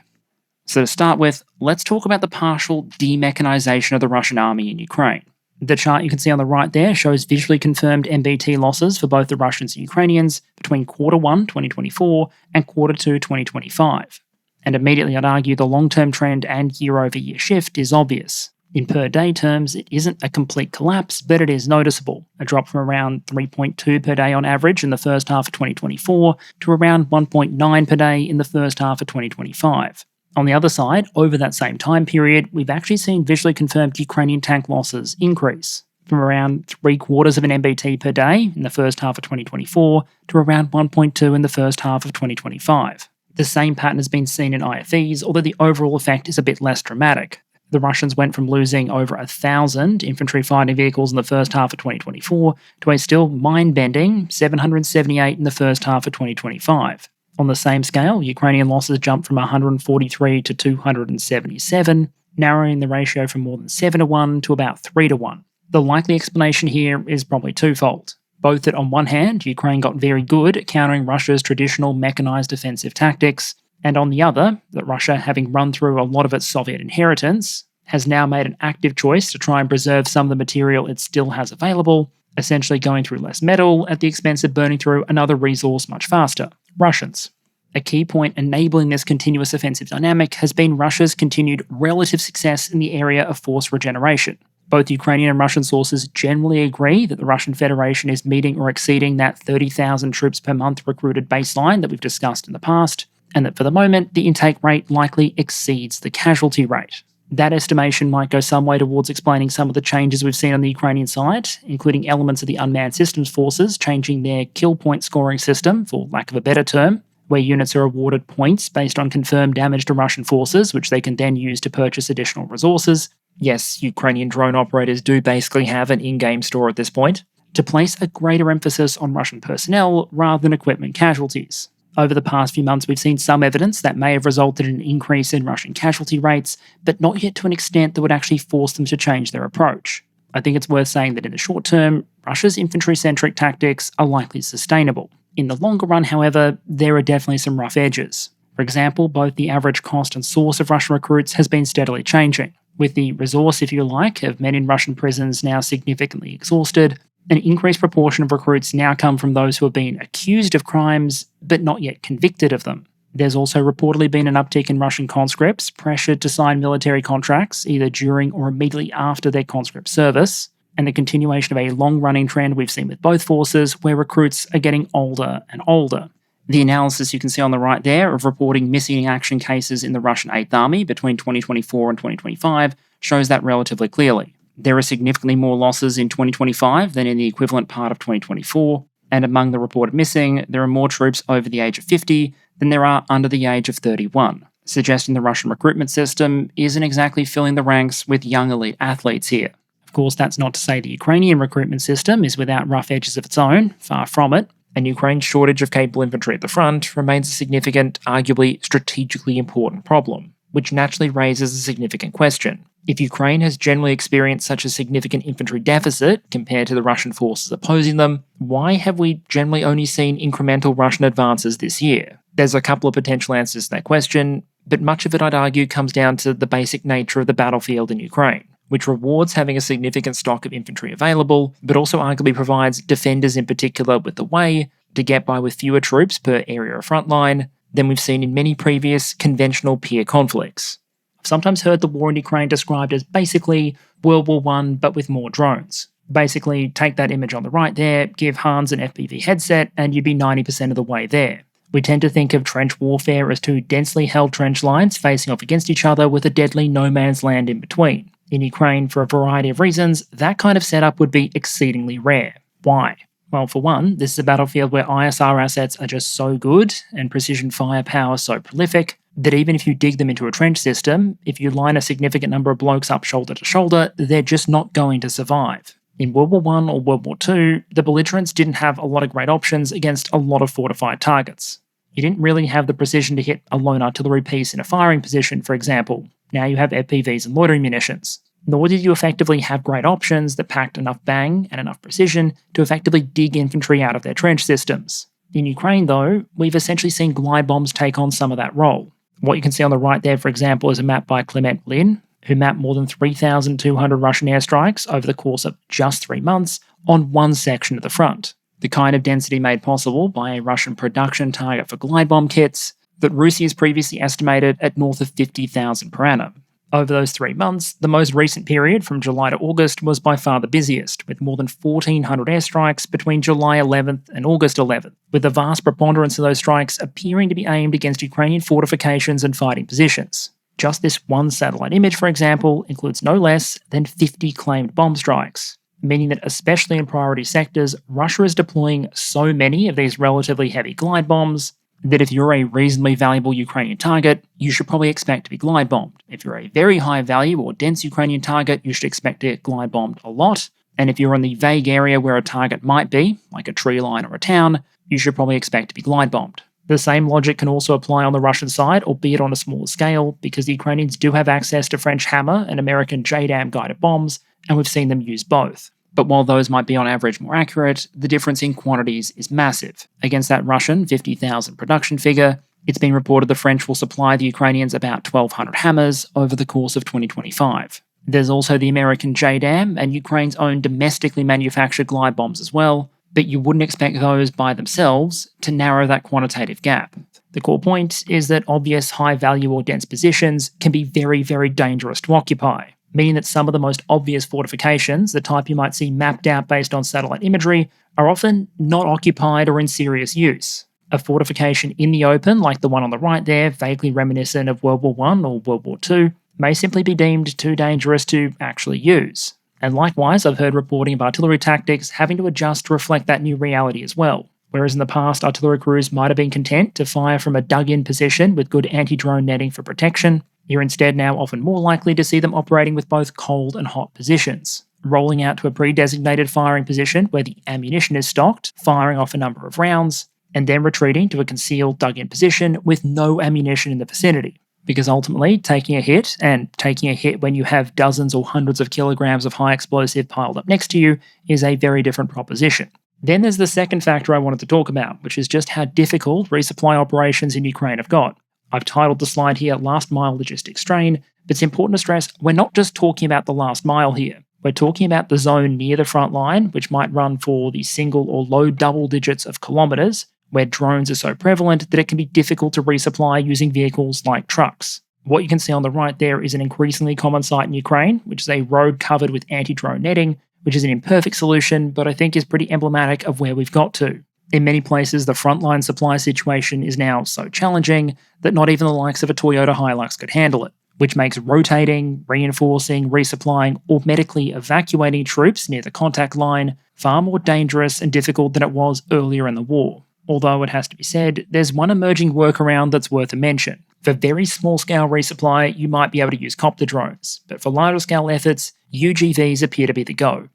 So to start with, let's talk about the partial demechanization of the Russian army in Ukraine. The chart you can see on the right there shows visually confirmed MBT losses for both the Russians and Ukrainians between Q1 2024 and Q2 2025. And immediately I'd argue the long-term trend and year-over-year shift is obvious. In per-day terms, it isn't a complete collapse, but it is noticeable. A drop from around 3.2 per day on average in the first half of 2024 to around 1.9 per day in the first half of 2025. On the other side, over that same time period, we've actually seen visually confirmed Ukrainian tank losses increase from around 3/4 of an MBT per day in the first half of 2024 to around 1.2 in the first half of 2025. The same pattern has been seen in IFEs, although the overall effect is a bit less dramatic. The Russians went from losing over 1,000 infantry fighting vehicles in the first half of 2024 to a still mind-bending 778 in the first half of 2025. On the same scale, Ukrainian losses jumped from 143 to 277, narrowing the ratio from more than 7-1 to about 3-1. The likely explanation here is probably twofold. Both that on one hand, Ukraine got very good at countering Russia's traditional mechanized defensive tactics, and on the other, that Russia, having run through a lot of its Soviet inheritance, has now made an active choice to try and preserve some of the material it still has available, essentially going through less metal at the expense of burning through another resource much faster: Russians. A key point enabling this continuous offensive dynamic has been Russia's continued relative success in the area of force regeneration. Both Ukrainian and Russian sources generally agree that the Russian Federation is meeting or exceeding that 30,000 troops per month recruited baseline that we've discussed in the past, and that for the moment, the intake rate likely exceeds the casualty rate. That estimation might go some way towards explaining some of the changes we've seen on the Ukrainian side, including elements of the unmanned systems forces changing their kill point scoring system, for lack of a better term, where units are awarded points based on confirmed damage to Russian forces, which they can then use to purchase additional resources. Yes, Ukrainian drone operators do basically have an in-game store at this point, to place a greater emphasis on Russian personnel rather than equipment casualties. Over the past few months, we've seen some evidence that may have resulted in an increase in Russian casualty rates, but not yet to an extent that would actually force them to change their approach. I think it's worth saying that in the short term, Russia's infantry-centric tactics are likely sustainable. In the longer run, however, there are definitely some rough edges. For example, both the average cost and source of Russian recruits has been steadily changing, with the resource, if you like, of men in Russian prisons now significantly exhausted. An increased proportion of recruits now come from those who have been accused of crimes, but not yet convicted of them. There's also reportedly been an uptick in Russian conscripts pressured to sign military contracts either during or immediately after their conscript service, and the continuation of a long-running trend we've seen with both forces where recruits are getting older and older. The analysis you can see on the right there of reporting missing in action cases in the Russian 8th Army between 2024 and 2025 shows that relatively clearly. There are significantly more losses in 2025 than in the equivalent part of 2024, and among the reported missing, there are more troops over the age of 50 than there are under the age of 31, suggesting the Russian recruitment system isn't exactly filling the ranks with young elite athletes here. Of course, that's not to say the Ukrainian recruitment system is without rough edges of its own, far from it, and Ukraine's shortage of capable infantry at the front remains a significant, arguably strategically important problem, which naturally raises a significant question. If Ukraine has generally experienced such a significant infantry deficit compared to the Russian forces opposing them, why have we generally only seen incremental Russian advances this year? There's a couple of potential answers to that question, but much of it, I'd argue, comes down to the basic nature of the battlefield in Ukraine. which rewards having a significant stock of infantry available, but also arguably provides defenders in particular with the way to get by with fewer troops per area of frontline than we've seen in many previous conventional peer conflicts. I've sometimes heard the war in Ukraine described as basically World War I but with more drones. Basically, take that image on the right there, give Hans an FPV headset, and you'd be 90% of the way there. We tend to think of trench warfare as two densely held trench lines facing off against each other with a deadly no man's land in between. In Ukraine, for a variety of reasons, that kind of setup would be exceedingly rare. Why? Well, for one, this is a battlefield where ISR assets are just so good and precision firepower so prolific that even if you dig them into a trench system, if you line a significant number of blokes up shoulder to shoulder, they're just not going to survive. In World War I or World War II, the belligerents didn't have a lot of great options against a lot of fortified targets. You didn't really have the precision to hit a lone artillery piece in a firing position, for example. Now you have FPVs and loitering munitions. Nor did you effectively have great options that packed enough bang and enough precision to effectively dig infantry out of their trench systems. In Ukraine, though, we've essentially seen glide bombs take on some of that role. What you can see on the right there, for example, is a map by Clement Lin, who mapped more than 3,200 Russian airstrikes over the course of just 3 months on one section of the front. The kind of density made possible by a Russian production target for glide bomb kits that Russia's previously estimated at north of 50,000 per annum. Over those 3 months, the most recent period from July to August was by far the busiest, with more than 1,400 airstrikes between July 11th and August 11th, with the vast preponderance of those strikes appearing to be aimed against Ukrainian fortifications and fighting positions. Just this one satellite image, for example, includes no less than 50 claimed bomb strikes, meaning that especially in priority sectors, Russia is deploying so many of these relatively heavy glide bombs that if you're a reasonably valuable Ukrainian target, you should probably expect to be glide bombed. If you're a very high value or dense Ukrainian target, you should expect to get glide bombed a lot. And if you're in the vague area where a target might be, like a tree line or a town, you should probably expect to be glide bombed. The same logic can also apply on the Russian side, albeit on a smaller scale, because the Ukrainians do have access to French Hammer and American JDAM guided bombs, and we've seen them use both. But while those might be on average more accurate, the difference in quantities is massive. Against that Russian 50,000 production figure, it's been reported the French will supply the Ukrainians about 1,200 hammers over the course of 2025. There's also the American JDAM and Ukraine's own domestically manufactured glide bombs as well, but you wouldn't expect those by themselves to narrow that quantitative gap. The core point is that obvious high-value or dense positions can be very, very dangerous to occupy, meaning that some of the most obvious fortifications, the type you might see mapped out based on satellite imagery, are often not occupied or in serious use. A fortification in the open, like the one on the right there, vaguely reminiscent of World War I or World War II, may simply be deemed too dangerous to actually use. And likewise, I've heard reporting of artillery tactics having to adjust to reflect that new reality as well. Whereas in the past, artillery crews might have been content to fire from a dug-in position with good anti-drone netting for protection, you're instead now often more likely to see them operating with both cold and hot positions, rolling out to a pre-designated firing position where the ammunition is stocked, firing off a number of rounds, and then retreating to a concealed dug-in position with no ammunition in the vicinity. Because ultimately, taking a hit when you have dozens or hundreds of kilograms of high explosive piled up next to you, is a very different proposition. Then there's the second factor I wanted to talk about, which is just how difficult resupply operations in Ukraine have got. I've titled the slide here Last Mile Logistics Strain, but it's important to stress we're not just talking about the last mile here. We're talking about the zone near the front line, which might run for the single or low double digits of kilometres, where drones are so prevalent that it can be difficult to resupply using vehicles like trucks. What you can see on the right there is an increasingly common sight in Ukraine, which is a road covered with anti-drone netting, which is an imperfect solution, but I think is pretty emblematic of where we've got to. In many places, the frontline supply situation is now so challenging that not even the likes of a Toyota Hilux could handle it, which makes rotating, reinforcing, resupplying, or medically evacuating troops near the contact line far more dangerous and difficult than it was earlier in the war. Although it has to be said, there's one emerging workaround that's worth a mention. For very small-scale resupply, you might be able to use copter drones, but for larger-scale efforts, UGVs appear to be the go.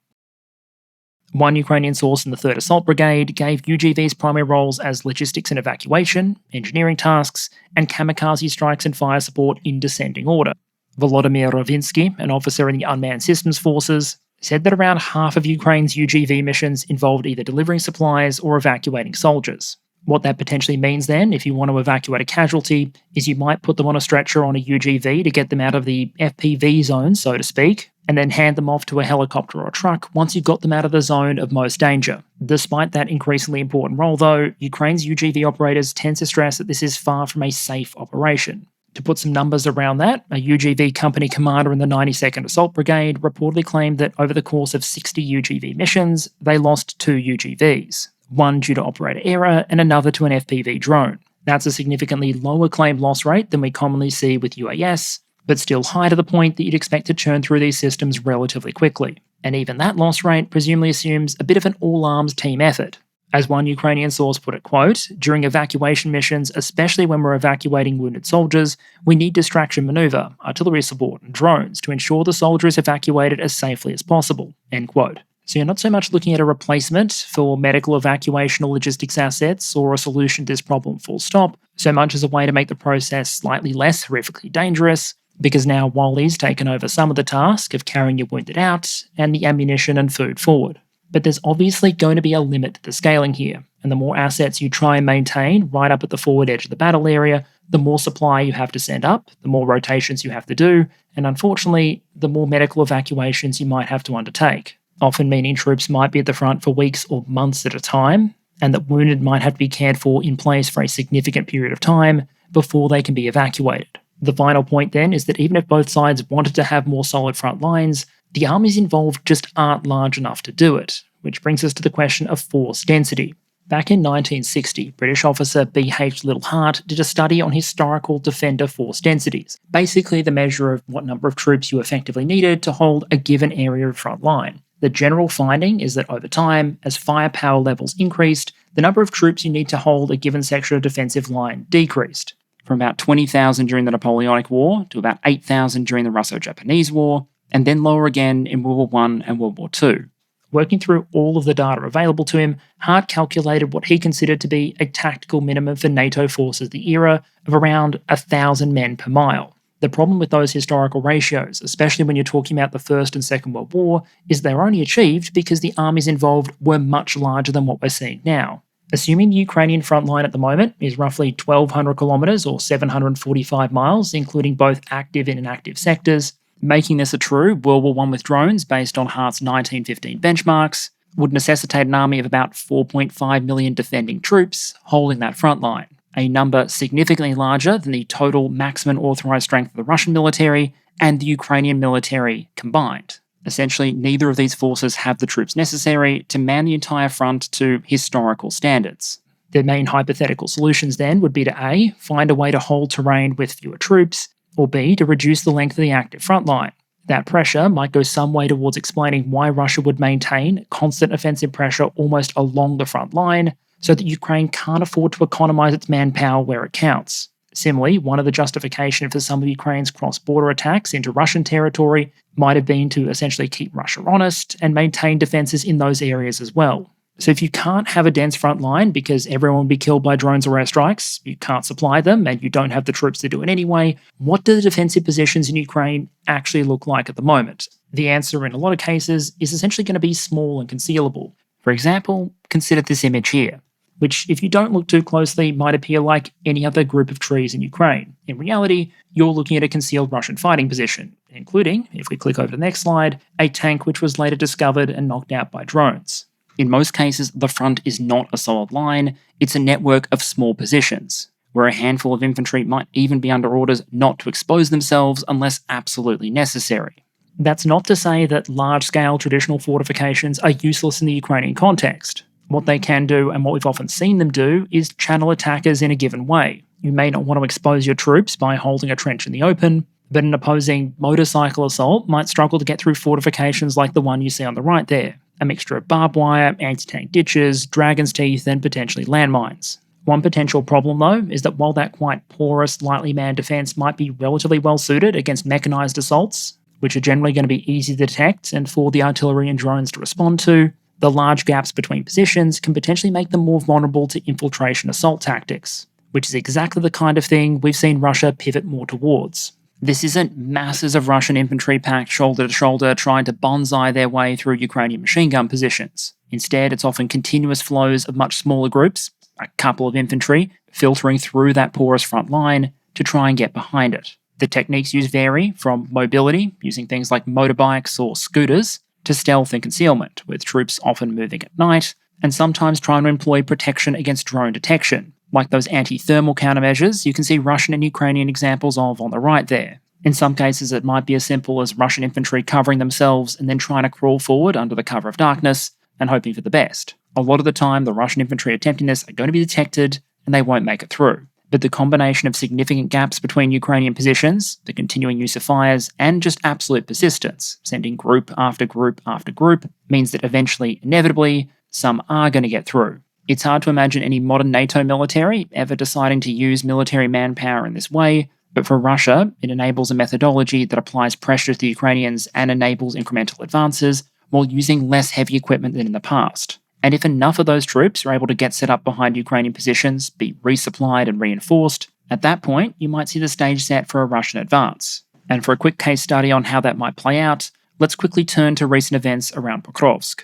One Ukrainian source in the 3rd Assault Brigade gave UGVs primary roles as logistics and evacuation, engineering tasks, and kamikaze strikes and fire support in descending order. Volodymyr Rovinsky, an officer in the Unmanned Systems Forces, said that around half of Ukraine's UGV missions involved either delivering supplies or evacuating soldiers. What that potentially means then, if you want to evacuate a casualty, is you might put them on a stretcher on a UGV to get them out of the FPV zone, so to speak, and then hand them off to a helicopter or a truck once you've got them out of the zone of most danger. Despite that increasingly important role, though, Ukraine's UGV operators tend to stress that this is far from a safe operation. To put some numbers around that, a UGV company commander in the 92nd Assault Brigade reportedly claimed that over the course of 60 UGV missions, they lost 2 UGVs, one due to operator error and another to an FPV drone. That's a significantly lower claimed loss rate than we commonly see with UAS, but still high to the point that you'd expect to churn through these systems relatively quickly. And even that loss rate presumably assumes a bit of an all-arms team effort. As one Ukrainian source put it, quote, "During evacuation missions, especially when we're evacuating wounded soldiers, we need distraction maneuver, artillery support, and drones to ensure the soldier is evacuated as safely as possible," end quote. So you're not so much looking at a replacement for medical evacuation or logistics assets or a solution to this problem full stop, so much as a way to make the process slightly less horrifically dangerous, because now Wally's taken over some of the task of carrying your wounded out and the ammunition and food forward. But there's obviously going to be a limit to the scaling here, and the more assets you try and maintain right up at the forward edge of the battle area, the more supply you have to send up, the more rotations you have to do, and unfortunately, the more medical evacuations you might have to undertake, often meaning troops might be at the front for weeks or months at a time, and that wounded might have to be cared for in place for a significant period of time before they can be evacuated. The final point then is that even if both sides wanted to have more solid front lines, the armies involved just aren't large enough to do it, which brings us to the question of force density. Back in 1960, British officer B.H. Liddell Hart did a study on historical defender force densities, basically the measure of what number of troops you effectively needed to hold a given area of front line. The general finding is that over time, as firepower levels increased, the number of troops you need to hold a given section of defensive line decreased, from about 20,000 during the Napoleonic War to about 8,000 during the Russo-Japanese War, and then lower again in World War I and World War II. Working through all of the data available to him, Hart calculated what he considered to be a tactical minimum for NATO forces of the era of around 1,000 men per mile. The problem with those historical ratios, especially when you're talking about the First and Second World War, is they were only achieved because the armies involved were much larger than what we're seeing now. Assuming the Ukrainian front line at the moment is roughly 1,200 kilometres or 745 miles, including both active and inactive sectors, making this a true World War I with drones based on Hart's 1915 benchmarks would necessitate an army of about 4.5 million defending troops holding that front line, a number significantly larger than the total maximum authorised strength of the Russian military and the Ukrainian military combined. Essentially, neither of these forces have the troops necessary to man the entire front to historical standards. The main hypothetical solutions then would be to A, find a way to hold terrain with fewer troops, or B, to reduce the length of the active front line. That pressure might go some way towards explaining why Russia would maintain constant offensive pressure almost along the front line, so that Ukraine can't afford to economise its manpower where it counts. Similarly, one of the justifications for some of Ukraine's cross-border attacks into Russian territory might have been to essentially keep Russia honest and maintain defences in those areas as well. So if you can't have a dense front line because everyone will be killed by drones or airstrikes, you can't supply them, and you don't have the troops to do it anyway, what do the defensive positions in Ukraine actually look like at the moment? The answer in a lot of cases is essentially going to be small and concealable. For example, consider this image here, which if you don't look too closely might appear like any other group of trees in Ukraine. In reality, you're looking at a concealed Russian fighting position, including, if we click over to the next slide, a tank which was later discovered and knocked out by drones. In most cases, the front is not a solid line, it's a network of small positions, where a handful of infantry might even be under orders not to expose themselves unless absolutely necessary. That's not to say that large-scale traditional fortifications are useless in the Ukrainian context. What they can do, and what we've often seen them do, is channel attackers in a given way. You may not want to expose your troops by holding a trench in the open, but an opposing motorcycle assault might struggle to get through fortifications like the one you see on the right there. A mixture of barbed wire, anti-tank ditches, dragon's teeth, and potentially landmines. One potential problem, though, is that while that quite porous, lightly manned defence might be relatively well suited against mechanised assaults, which are generally going to be easy to detect and for the artillery and drones to respond to, the large gaps between positions can potentially make them more vulnerable to infiltration assault tactics, which is exactly the kind of thing we've seen Russia pivot more towards. This isn't masses of Russian infantry packed shoulder to shoulder trying to bonsai their way through Ukrainian machine gun positions. Instead, it's often continuous flows of much smaller groups, a couple of infantry, filtering through that porous front line to try and get behind it. The techniques used vary from mobility, using things like motorbikes or scooters, to stealth and concealment, with troops often moving at night, and sometimes trying to employ protection against drone detection, like those anti-thermal countermeasures you can see Russian and Ukrainian examples of on the right there. In some cases, it might be as simple as Russian infantry covering themselves and then trying to crawl forward under the cover of darkness and hoping for the best. A lot of the time, the Russian infantry attempting this are going to be detected and they won't make it through. But the combination of significant gaps between Ukrainian positions, the continuing use of fires, and just absolute persistence, sending group after group after group, means that eventually, inevitably, some are going to get through. It's hard to imagine any modern NATO military ever deciding to use military manpower in this way, but for Russia, it enables a methodology that applies pressure to the Ukrainians and enables incremental advances while using less heavy equipment than in the past. And if enough of those troops are able to get set up behind Ukrainian positions, be resupplied and reinforced, at that point, you might see the stage set for a Russian advance. And for a quick case study on how that might play out, let's quickly turn to recent events around Pokrovsk.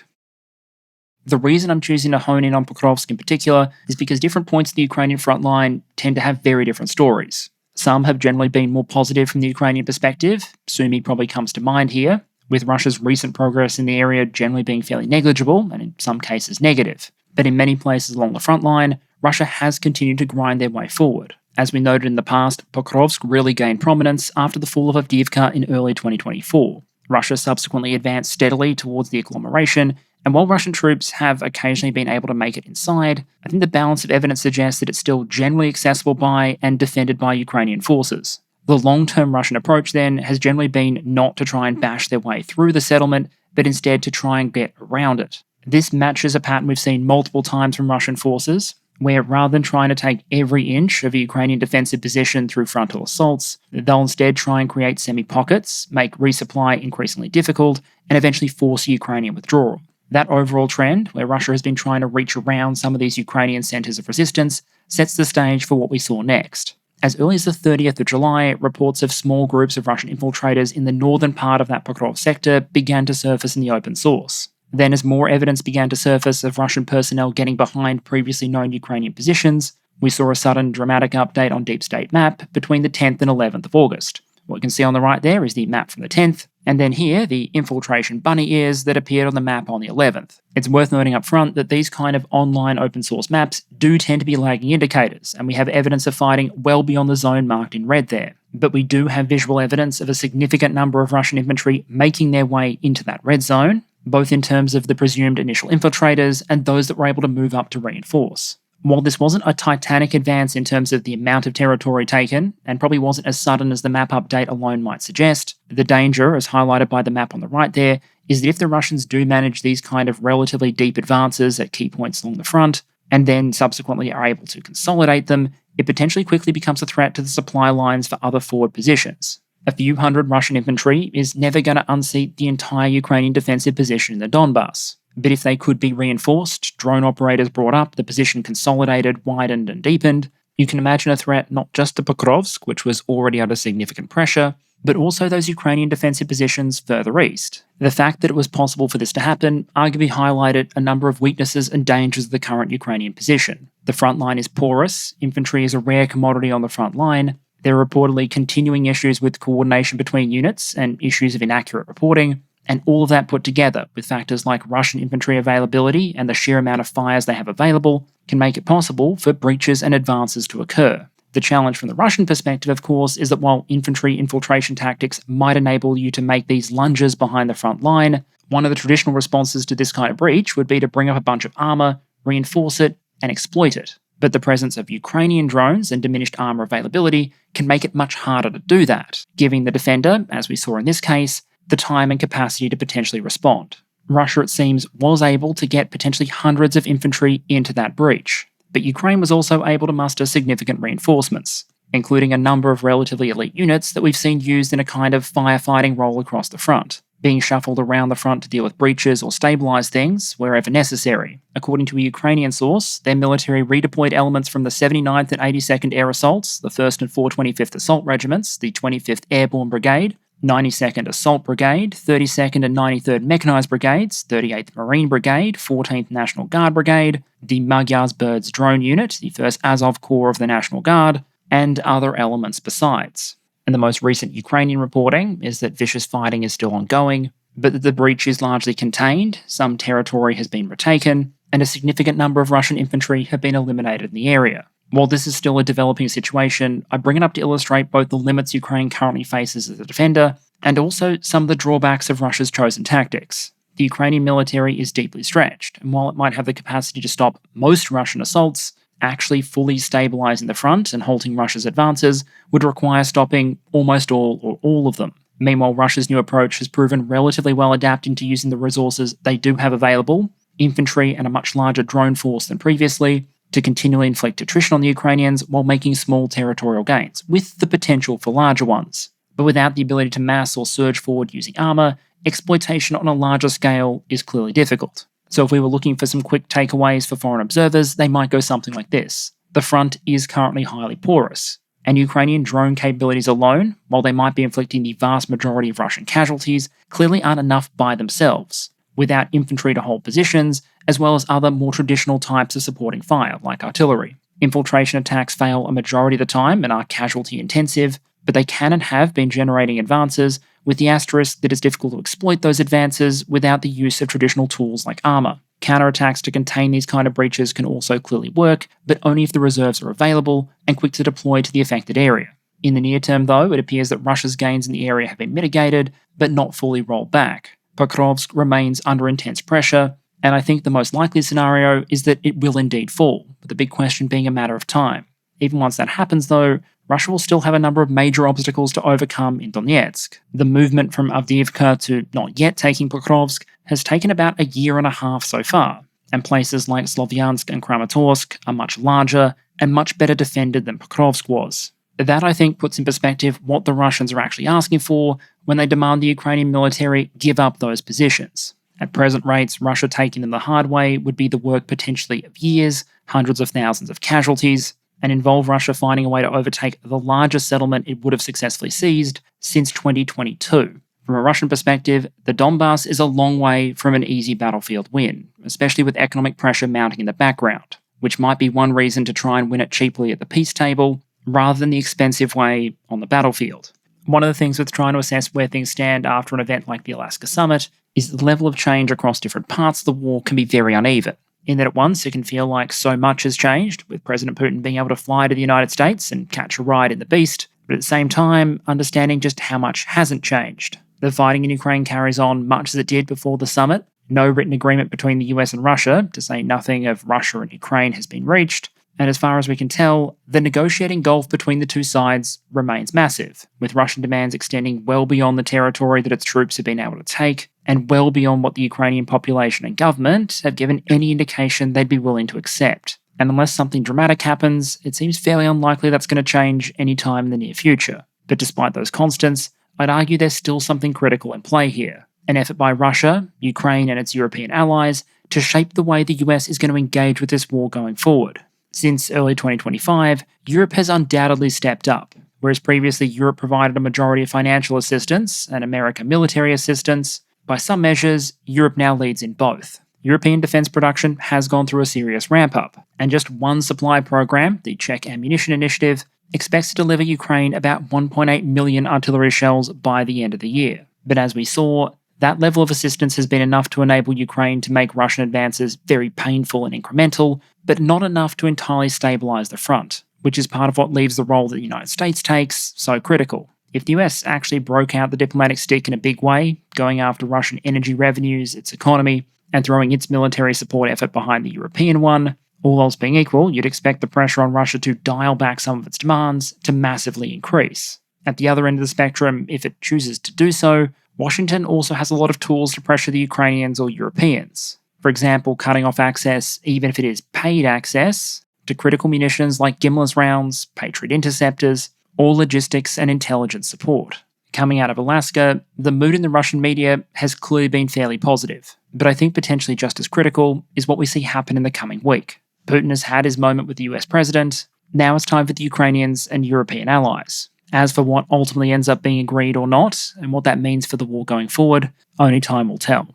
The reason I'm choosing to hone in on Pokrovsk in particular is because different points of the Ukrainian front line tend to have very different stories. Some have generally been more positive from the Ukrainian perspective. Sumy probably comes to mind here, with Russia's recent progress in the area generally being fairly negligible and in some cases negative. But in many places along the front line, Russia has continued to grind their way forward. As we noted in the past, Pokrovsk really gained prominence after the fall of Avdiivka in early 2024. Russia subsequently advanced steadily towards the agglomeration, and while Russian troops have occasionally been able to make it inside, I think the balance of evidence suggests that it's still generally accessible by and defended by Ukrainian forces. The long-term Russian approach, then, has generally been not to try and bash their way through the settlement, but instead to try and get around it. This matches a pattern we've seen multiple times from Russian forces, where rather than trying to take every inch of a Ukrainian defensive position through frontal assaults, they'll instead try and create semi-pockets, make resupply increasingly difficult, and eventually force a Ukrainian withdrawal. That overall trend, where Russia has been trying to reach around some of these Ukrainian centres of resistance, sets the stage for what we saw next. As early as the 30th of July, reports of small groups of Russian infiltrators in the northern part of that Pokrovsk sector began to surface in the open source. Then, as more evidence began to surface of Russian personnel getting behind previously known Ukrainian positions, we saw a sudden dramatic update on Deep State map between the 10th and 11th of August. What you can see on the right there is the map from the 10th, and then here, the infiltration bunny ears that appeared on the map on the 11th. It's worth noting up front that these kind of online open source maps do tend to be lagging indicators, and we have evidence of fighting well beyond the zone marked in red there. But we do have visual evidence of a significant number of Russian infantry making their way into that red zone, both in terms of the presumed initial infiltrators and those that were able to move up to reinforce. While this wasn't a titanic advance in terms of the amount of territory taken, and probably wasn't as sudden as the map update alone might suggest, the danger, as highlighted by the map on the right there, is that if the Russians do manage these kind of relatively deep advances at key points along the front, and then subsequently are able to consolidate them, it potentially quickly becomes a threat to the supply lines for other forward positions. A few hundred Russian infantry is never going to unseat the entire Ukrainian defensive position in the Donbass. But if they could be reinforced, drone operators brought up, the position consolidated, widened, and deepened, you can imagine a threat not just to Pokrovsk, which was already under significant pressure, but also those Ukrainian defensive positions further east. The fact that it was possible for this to happen arguably highlighted a number of weaknesses and dangers of the current Ukrainian position. The front line is porous, infantry is a rare commodity on the front line, there are reportedly continuing issues with coordination between units and issues of inaccurate reporting, and all of that put together, with factors like Russian infantry availability and the sheer amount of fires they have available, can make it possible for breaches and advances to occur. The challenge from the Russian perspective, of course, is that while infantry infiltration tactics might enable you to make these lunges behind the front line, one of the traditional responses to this kind of breach would be to bring up a bunch of armour, reinforce it, and exploit it. But the presence of Ukrainian drones and diminished armour availability can make it much harder to do that, giving the defender, as we saw in this case, the time and capacity to potentially respond. Russia, it seems, was able to get potentially hundreds of infantry into that breach, but Ukraine was also able to muster significant reinforcements, including a number of relatively elite units that we've seen used in a kind of firefighting role across the front, being shuffled around the front to deal with breaches or stabilise things wherever necessary. According to a Ukrainian source, their military redeployed elements from the 79th and 82nd Air Assaults, the 1st and 425th Assault Regiments, the 25th Airborne Brigade, 92nd Assault Brigade, 32nd and 93rd Mechanised Brigades, 38th Marine Brigade, 14th National Guard Brigade, the Magyar's Birds Drone Unit, the 1st Azov Corps of the National Guard, and other elements besides. And the most recent Ukrainian reporting is that vicious fighting is still ongoing, but that the breach is largely contained, some territory has been retaken, and a significant number of Russian infantry have been eliminated in the area. While this is still a developing situation, I bring it up to illustrate both the limits Ukraine currently faces as a defender, and also some of the drawbacks of Russia's chosen tactics. The Ukrainian military is deeply stretched, and while it might have the capacity to stop most Russian assaults, actually fully stabilising the front and halting Russia's advances would require stopping almost all or all of them. Meanwhile, Russia's new approach has proven relatively well adapting to using the resources they do have available, infantry and a much larger drone force than previously, to continually inflict attrition on the Ukrainians while making small territorial gains, with the potential for larger ones. But without the ability to mass or surge forward using armour, exploitation on a larger scale is clearly difficult. So if we were looking for some quick takeaways for foreign observers, they might go something like this. The front is currently highly porous, and Ukrainian drone capabilities alone, while they might be inflicting the vast majority of Russian casualties, clearly aren't enough by themselves, without infantry to hold positions, as well as other more traditional types of supporting fire, like artillery. Infiltration attacks fail a majority of the time and are casualty intensive, but they can and have been generating advances, with the asterisk that it's difficult to exploit those advances without the use of traditional tools like armour. Counterattacks to contain these kind of breaches can also clearly work, but only if the reserves are available and quick to deploy to the affected area. In the near term, though, it appears that Russia's gains in the area have been mitigated, but not fully rolled back. Pokrovsk remains under intense pressure, and I think the most likely scenario is that it will indeed fall, with the big question being a matter of time. Even once that happens, though, Russia will still have a number of major obstacles to overcome in Donetsk. The movement from Avdiivka to not yet taking Pokrovsk has taken about a year and a half so far, and places like Slovyansk and Kramatorsk are much larger and much better defended than Pokrovsk was. That, I think, puts in perspective what the Russians are actually asking for when they demand the Ukrainian military give up those positions. At present rates, Russia taking them the hard way would be the work potentially of years, hundreds of thousands of casualties, and involve Russia finding a way to overtake the largest settlement it would have successfully seized since 2022. From a Russian perspective, the Donbass is a long way from an easy battlefield win, especially with economic pressure mounting in the background, which might be one reason to try and win it cheaply at the peace table, rather than the expensive way on the battlefield. One of the things with trying to assess where things stand after an event like the Alaska Summit is that the level of change across different parts of the war can be very uneven, in that at once it can feel like so much has changed, with President Putin being able to fly to the United States and catch a ride in the Beast, but at the same time understanding just how much hasn't changed. The fighting in Ukraine carries on much as it did before the summit. No written agreement between the US and Russia, to say nothing of Russia and Ukraine, has been reached, and as far as we can tell, the negotiating gulf between the two sides remains massive, with Russian demands extending well beyond the territory that its troops have been able to take, and well beyond what the Ukrainian population and government have given any indication they'd be willing to accept. And unless something dramatic happens, it seems fairly unlikely that's going to change any time in the near future. But despite those constants, I'd argue there's still something critical in play here. An effort by Russia, Ukraine and its European allies to shape the way the US is going to engage with this war going forward. Since early 2025, Europe has undoubtedly stepped up. Whereas previously Europe provided a majority of financial assistance and America military assistance, by some measures, Europe now leads in both. European defence production has gone through a serious ramp-up, and just one supply program, the Czech Ammunition Initiative, expects to deliver Ukraine about 1.8 million artillery shells by the end of the year. But as we saw, that level of assistance has been enough to enable Ukraine to make Russian advances very painful and incremental, but not enough to entirely stabilise the front, which is part of what leaves the role that the United States takes so critical. If the US actually broke out the diplomatic stick in a big way, going after Russian energy revenues, its economy, and throwing its military support effort behind the European one, all else being equal, you'd expect the pressure on Russia to dial back some of its demands to massively increase. At the other end of the spectrum, if it chooses to do so, Washington also has a lot of tools to pressure the Ukrainians or Europeans. For example, cutting off access, even if it is paid access, to critical munitions like Gimler's rounds, Patriot interceptors, or logistics and intelligence support. Coming out of Alaska, the mood in the Russian media has clearly been fairly positive, but I think potentially just as critical is what we see happen in the coming week. Putin has had his moment with the US president. Now it's time for the Ukrainians and European allies. As for what ultimately ends up being agreed or not, and what that means for the war going forward, only time will tell.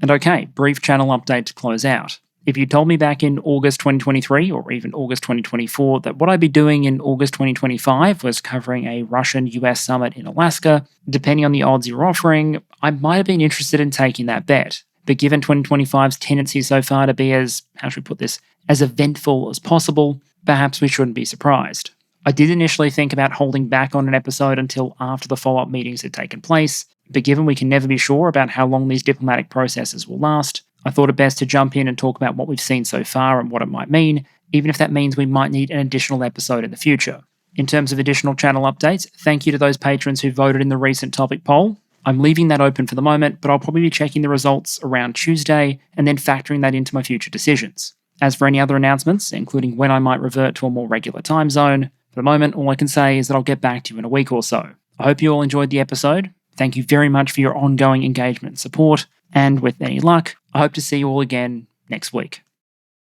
And okay, brief channel update to close out. If you told me back in August 2023 or even August 2024 that what I'd be doing in August 2025 was covering a Russian-US summit in Alaska, depending on the odds you're offering, I might have been interested in taking that bet. But given 2025's tendency so far to be as eventful as possible, perhaps we shouldn't be surprised. I did initially think about holding back on an episode until after the follow-up meetings had taken place, but given we can never be sure about how long these diplomatic processes will last, I thought it best to jump in and talk about what we've seen so far and what it might mean, even if that means we might need an additional episode in the future. In terms of additional channel updates, thank you to those patrons who voted in the recent topic poll. I'm leaving that open for the moment, but I'll probably be checking the results around Tuesday and then factoring that into my future decisions. As for any other announcements, including when I might revert to a more regular time zone, for the moment, all I can say is that I'll get back to you in a week or so. I hope you all enjoyed the episode. Thank you very much for your ongoing engagement and support, and with any luck, I hope to see you all again next week.